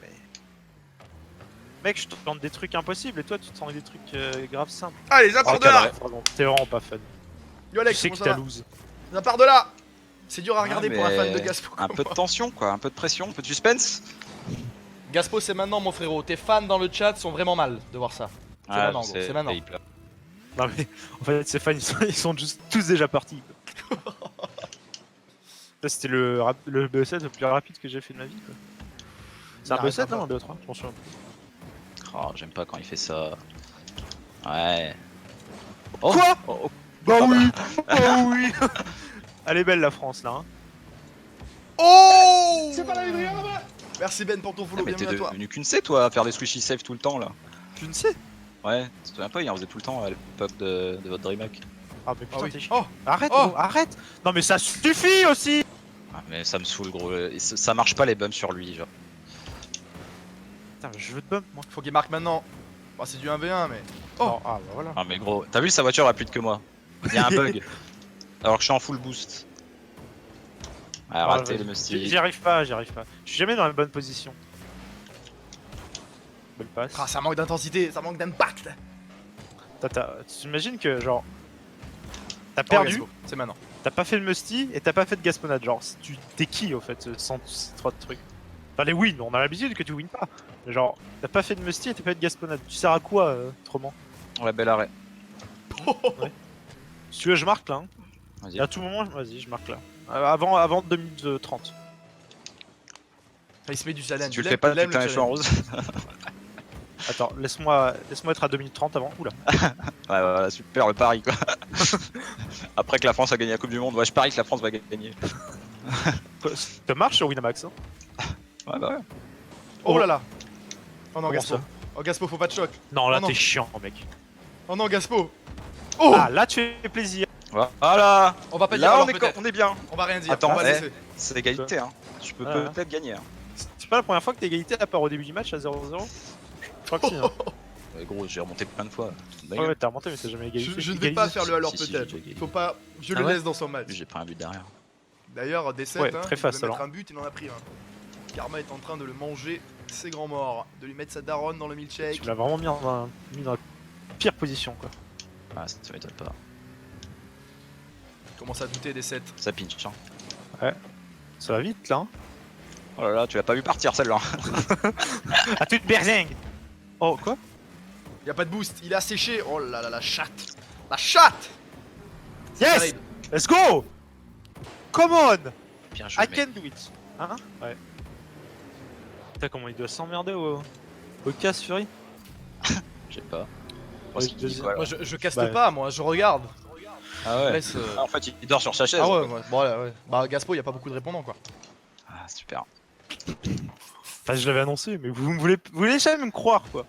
Speaker 2: Mec, je te tente des trucs impossibles et toi, tu te tentes des trucs grave simples.
Speaker 1: Allez, ça part de là.
Speaker 2: Pardon, t'es vraiment pas fun.
Speaker 1: Yo
Speaker 2: Tu
Speaker 1: Alex,
Speaker 2: sais
Speaker 1: comment
Speaker 2: que
Speaker 1: ça
Speaker 2: t'as
Speaker 1: va?
Speaker 2: lose.
Speaker 1: Ça part de là. C'est dur à regarder
Speaker 3: Ouais,
Speaker 1: pour un fan de
Speaker 3: mais
Speaker 1: Gaspo.
Speaker 3: Un peu de tension, quoi, un peu de pression, un peu de suspense.
Speaker 1: Gaspo, c'est maintenant, mon frérot. Tes fans dans le chat sont vraiment mal de voir ça. C'est maintenant, gros, c'est maintenant.
Speaker 2: Non mais en fait, ces fans ils sont juste tous déjà partis. quoi. Ça, c'était le BE7 le plus rapide que j'ai fait de ma vie. quoi. C'est un
Speaker 1: Il arrête
Speaker 2: BE7
Speaker 1: pas.
Speaker 2: non, un BE3 je m'en souviens.
Speaker 3: Oh, j'aime pas quand il fait ça. Ouais. Oh,
Speaker 2: Quoi
Speaker 3: oh, oh.
Speaker 2: Bah oui. Bah oui. Elle est belle la France là. Hein.
Speaker 1: Oh, c'est pas la vidéo là-bas. Merci Ben pour ton
Speaker 3: Ah,
Speaker 1: follow,
Speaker 3: mais t'es
Speaker 1: bienvenue à toi.
Speaker 3: devenu qu'une C, toi, à faire des squishy safe tout le temps là.
Speaker 2: Je ne sais.
Speaker 3: Ouais, tu te souviens pas, il en faisait tout le temps à l'époque de votre DreamHack.
Speaker 2: Ah mais putain
Speaker 1: Ah oui.
Speaker 2: t'es chiant.
Speaker 1: Oh,
Speaker 2: Arrête
Speaker 1: Oh.
Speaker 2: gros, arrête. Non mais ça suffit aussi.
Speaker 3: Ah, mais ça me saoule, gros. Et ça marche pas les bumps sur lui, genre.
Speaker 2: Putain je veux te bump moi.
Speaker 1: faut qu'il marque maintenant. Bah, c'est du 1v1, mais. Oh.
Speaker 2: Non, ah bah voilà.
Speaker 3: Ah, mais gros, t'as vu, sa voiture a plus de que moi. Il y a un bug. Alors que je suis en full boost. Ouais,
Speaker 2: Ah,
Speaker 3: raté
Speaker 2: vas-y.
Speaker 3: le musty.
Speaker 2: J'y arrive pas, j'y arrive pas. Je suis jamais dans la bonne position. Belle passe.
Speaker 1: Ah, ça manque d'intensité, ça manque d'impact.
Speaker 2: Tu t'imagines que genre t'as
Speaker 1: Oh,
Speaker 2: perdu,
Speaker 1: Gaspo, c'est maintenant.
Speaker 2: t'as pas fait le musty et t'as pas fait de gasponnade. Genre t'es qui au fait sans ces trois trucs. Enfin les wins, on a l'habitude que tu wins pas. Mais genre t'as pas fait de musty et t'as pas fait de gasponnade. Tu sers à quoi autrement?
Speaker 3: Ouais, bel arrêt.
Speaker 2: Si tu veux je marque là. Hein.
Speaker 3: Vas-y.
Speaker 2: Et à tout moment, vas-y je marque là. Avant 2030.
Speaker 1: Ah, il se met du challenge.
Speaker 3: Si tu le
Speaker 1: Il
Speaker 3: fais
Speaker 1: aime-
Speaker 3: pas,
Speaker 1: il
Speaker 3: tu
Speaker 1: aime
Speaker 3: te
Speaker 1: le
Speaker 3: un cheveu en
Speaker 1: challenge.
Speaker 3: rose.
Speaker 2: Attends, laisse-moi être à 2030 avant. Oula.
Speaker 3: Ouais, voilà, super le pari quoi. Après que la France a gagné la Coupe du Monde, ouais, je parie que la France va gagner.
Speaker 2: Ça marche sur Winamax hein.
Speaker 3: Ouais, bah ouais.
Speaker 1: Oh là là. Oh non,
Speaker 2: Comment
Speaker 1: Gaspo.
Speaker 2: ça
Speaker 1: Oh, Gaspo, faut pas de choc.
Speaker 2: Non là
Speaker 1: Oh non.
Speaker 2: t'es chiant mec.
Speaker 1: Oh non, Gaspo. Oh,
Speaker 2: Ah là tu fais plaisir.
Speaker 3: Voilà.
Speaker 1: on va pas dire
Speaker 3: Là,
Speaker 1: alors
Speaker 3: on est,
Speaker 1: peut-être.
Speaker 3: on est bien.
Speaker 1: On va rien dire.
Speaker 3: Attends,
Speaker 1: on va
Speaker 3: eh.
Speaker 1: laisser.
Speaker 3: C'est égalité, hein. Tu peux
Speaker 2: Ouais.
Speaker 3: peut-être gagner. Hein.
Speaker 2: C'est pas la première fois que t'es égalité à part au début du match à 0-0. Je crois que si. Hein.
Speaker 3: Ouais, gros, j'ai remonté plein de fois.
Speaker 2: Ouais, ouais, t'as remonté, mais t'as jamais égalisé.
Speaker 1: Je ne vais pas faire le alors
Speaker 3: Si, si,
Speaker 1: peut-être.
Speaker 3: j'ai gagné.
Speaker 1: Faut pas. Je
Speaker 2: Ah
Speaker 1: le
Speaker 2: ouais
Speaker 1: laisse dans son match.
Speaker 3: J'ai pris un but derrière.
Speaker 1: D'ailleurs, D7,
Speaker 2: Ouais,
Speaker 1: hein,
Speaker 2: très
Speaker 1: il
Speaker 2: fast,
Speaker 1: devait mettre
Speaker 2: alors.
Speaker 1: un but, il en a pris un. Karma est en train de le manger, c'est grand mort. De lui mettre sa daronne dans le milkshake.
Speaker 2: Tu l'as vraiment mis dans la pire position quoi.
Speaker 3: Ah, ça m'étonne pas.
Speaker 1: Commence à douter D7.
Speaker 3: Ça pinch, hein.
Speaker 2: Ça va vite là. Hein.
Speaker 3: Oh là là, tu l'as pas vu partir celle-là.
Speaker 2: À toute berzingue. Oh quoi?
Speaker 1: Y a pas de boost, il est asséché. Oh là là, la chatte. La chatte. C'est
Speaker 2: Yes!
Speaker 1: terrible.
Speaker 2: Let's go! Come on!
Speaker 3: Bien joué,
Speaker 2: I
Speaker 3: mec.
Speaker 2: can do it! Hein? Ouais. Putain, comment il doit s'emmerder au casse Fury?
Speaker 3: Je sais pas.
Speaker 2: Ouais,
Speaker 3: Parce qu'il dit
Speaker 2: je-
Speaker 3: quoi, là
Speaker 1: Moi je caste
Speaker 2: Bah,
Speaker 1: pas, moi je regarde.
Speaker 3: Ah ouais.
Speaker 1: Laisse,
Speaker 3: Ah, en fait, il dort sur sa chaise.
Speaker 1: Ah ouais, ouais. Bon, ouais. Bah Gaspo, y a pas beaucoup de répondants quoi.
Speaker 3: Ah, super.
Speaker 2: Enfin, je l'avais annoncé, mais vous voulez jamais me croire quoi.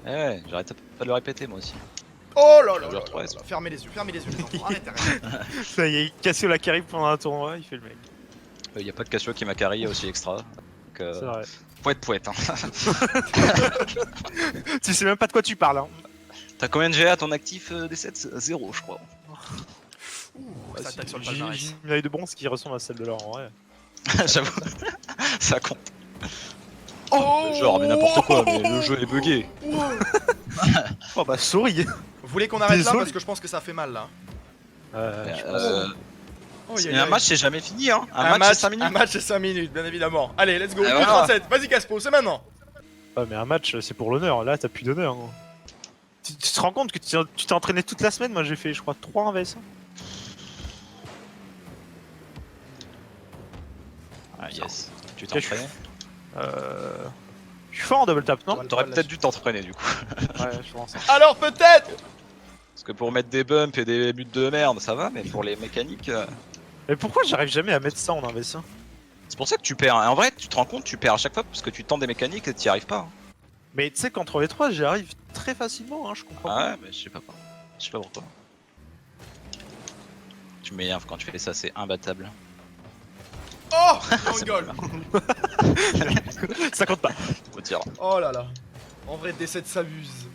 Speaker 3: Eh ouais, j'arrête pas de le répéter moi aussi.
Speaker 1: Oh là là,
Speaker 3: Je
Speaker 1: là
Speaker 3: retrouve
Speaker 1: là
Speaker 3: ça.
Speaker 1: là. Fermez les yeux les enfants. Arrête, arrête.
Speaker 2: Ça y est, Cassio la carry pendant un tournoi, il fait le mec.
Speaker 3: Y a pas de Casio qui m'a carry aussi extra. Donc,
Speaker 2: C'est vrai.
Speaker 3: poète. Hein.
Speaker 2: Tu sais même pas de quoi tu parles. Hein.
Speaker 3: T'as combien de GA à ton actif des 7? 0, je crois.
Speaker 1: Ouh, ça attaque sur le
Speaker 2: J'ai
Speaker 1: palmarès.
Speaker 2: une médaille de bronze qui ressemble à celle de l'or en vrai.
Speaker 3: J'avoue. Ça compte.
Speaker 1: Oh
Speaker 3: Genre, mais n'importe quoi, mais le jeu est bugué.
Speaker 2: Oh bah souris.
Speaker 1: Vous voulez qu'on arrête là
Speaker 2: Désolé.
Speaker 1: parce que je pense que ça fait mal là.
Speaker 2: Je pense.
Speaker 1: Oh,
Speaker 3: Et un match, c'est jamais fini, hein.
Speaker 1: Un
Speaker 3: match, c'est 5 minutes.
Speaker 1: Un match c'est 5 minutes, bien évidemment. Allez, let's go.
Speaker 3: Ah,
Speaker 1: 1h37, vas-y Gaspo, c'est maintenant.
Speaker 2: Ouais, mais un match c'est pour l'honneur, là t'as plus d'honneur. Hein. Tu te rends compte que tu t'es entraîné toute la semaine, moi j'ai fait je crois 3 en VS1.
Speaker 3: Ah, yes. Tu
Speaker 2: Ok, je
Speaker 3: t'entraînes.
Speaker 2: Je suis fort en double tap, non?
Speaker 1: Ouais.
Speaker 3: T'aurais peut-être dû t'entraîner du coup.
Speaker 2: Ouais, je pense.
Speaker 1: Alors peut-être.
Speaker 3: Parce que pour mettre des bumps et des buts de merde, ça va, mais pour les mécaniques.
Speaker 2: Mais pourquoi j'arrive jamais à mettre ça en VS1?
Speaker 3: C'est pour ça que tu perds. En vrai, tu te rends compte, tu perds à chaque fois parce que tu tentes des mécaniques et t'y arrives pas. Hein.
Speaker 2: Mais tu sais qu'entre les 3 j'y arrive très facilement, hein, je comprends pas.
Speaker 3: Ah ouais, mais je sais pas. Je sais pas pourquoi. Tu m'énerves quand tu fais ça, c'est imbattable.
Speaker 1: Oh,
Speaker 3: C'est
Speaker 1: goal.
Speaker 2: Ça compte pas.
Speaker 3: Faut dire.
Speaker 1: Oh là là. En vrai, D7 s'amuse.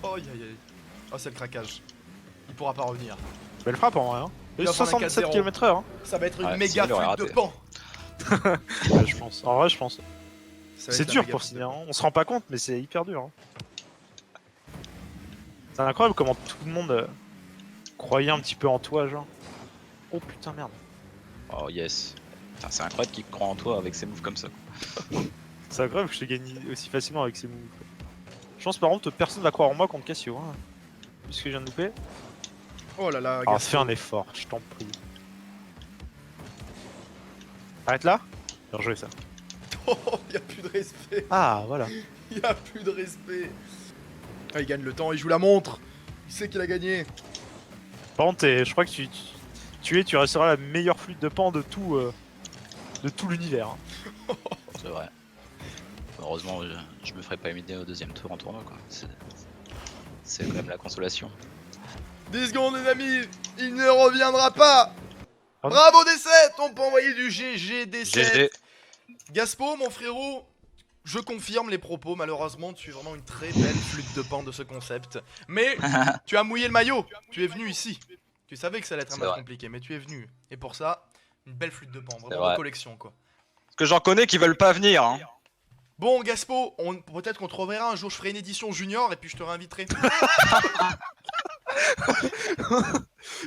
Speaker 1: Oh aïe aïe aïe. Oh, c'est le craquage. Il pourra pas revenir.
Speaker 2: Belle frappe en vrai. Hein.
Speaker 1: Il va prendre un
Speaker 2: 67
Speaker 1: 4-0.
Speaker 2: km/h. Hein.
Speaker 1: Ça va être une
Speaker 3: Ouais,
Speaker 1: méga
Speaker 3: sinon, il aurait
Speaker 1: flûte de
Speaker 3: raté.
Speaker 1: pan.
Speaker 2: Ouais, je pense. En vrai, je pense.
Speaker 1: Ça va
Speaker 2: C'est
Speaker 1: être la
Speaker 2: dur
Speaker 1: méga
Speaker 2: pour
Speaker 1: flûte de
Speaker 2: signer,
Speaker 1: pan.
Speaker 2: hein. On se rend pas compte, mais c'est hyper dur. Hein. C'est incroyable comment tout le monde croyait un petit peu en toi, genre. Oh putain, merde.
Speaker 3: Oh yes. Putain, c'est incroyable qu'il croit en toi avec ses moves comme ça.
Speaker 2: C'est incroyable que je te gagne aussi facilement avec ces moves. Quoi. Je pense par contre personne va croire en moi contre Cassio. Hein. Vu ce que je viens de louper.
Speaker 1: Oh là là,
Speaker 2: Ah,
Speaker 1: Gaspo.
Speaker 2: fais un effort, je t'en prie. Arrête là. Bien joué ça.
Speaker 1: Oh, y a plus de respect.
Speaker 2: Ah, voilà.
Speaker 1: Y a plus de respect. Ah, il gagne le temps, il joue la montre. Il sait qu'il a gagné.
Speaker 2: Par contre, je crois que tu resteras la meilleure flûte de pan de tout l'univers. Hein.
Speaker 3: C'est vrai. Heureusement, je me ferai pas éliminer au deuxième tour en tournoi, quoi. C'est quand même la consolation.
Speaker 1: 10 secondes, les amis. Il ne reviendra pas.
Speaker 2: Pardon.
Speaker 1: Bravo D7. On peut envoyer du GG D7.
Speaker 3: GG.
Speaker 1: Gaspo, mon frérot, je confirme les propos. Malheureusement, tu es vraiment une très belle flûte de pan de ce concept. Mais tu as mouillé le maillot. Tu es venu ici. Tu savais que ça allait être un
Speaker 3: C'est
Speaker 1: match
Speaker 3: vrai.
Speaker 1: compliqué, mais tu es venu. Et pour ça, une belle flûte de pan.
Speaker 3: C'est
Speaker 1: Vraiment
Speaker 3: vrai.
Speaker 1: de collection, quoi.
Speaker 3: Parce que j'en connais qui veulent pas venir, hein.
Speaker 1: Bon, Gaspo, peut-être qu'on te reverra un jour. Je ferai une édition junior et puis je te réinviterai.
Speaker 2: Tu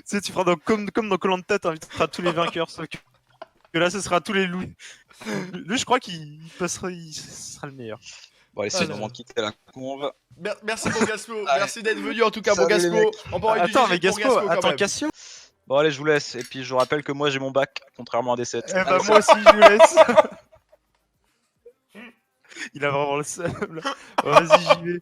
Speaker 2: sais, tu feras comme dans Koh-Lanta, t'inviteras tous les vainqueurs. Sauf que là, ce sera tous les loups. Lui, je crois qu'il passera, il sera le meilleur.
Speaker 3: Bon, allez, c'est
Speaker 1: Ah,
Speaker 3: le
Speaker 1: là,
Speaker 3: moment
Speaker 1: là.
Speaker 3: de quitter la conve.
Speaker 1: Merci, mon Gaspo.
Speaker 3: Allez.
Speaker 1: Merci d'être venu, en tout cas, mon
Speaker 3: Salut, les
Speaker 1: Gaspo.
Speaker 3: mecs.
Speaker 1: On peut envoyer du
Speaker 2: Attends,
Speaker 1: GG
Speaker 2: mais
Speaker 1: pour
Speaker 2: Gaspo,
Speaker 1: quand
Speaker 2: attends,
Speaker 1: même.
Speaker 2: Cassio.
Speaker 3: Bon, allez, je vous laisse. Et puis, je vous rappelle que moi, j'ai mon bac, contrairement à D7.
Speaker 2: Eh bah, moi aussi, je lui laisse. Il a vraiment le seum. Là. Vas-y, j'y vais.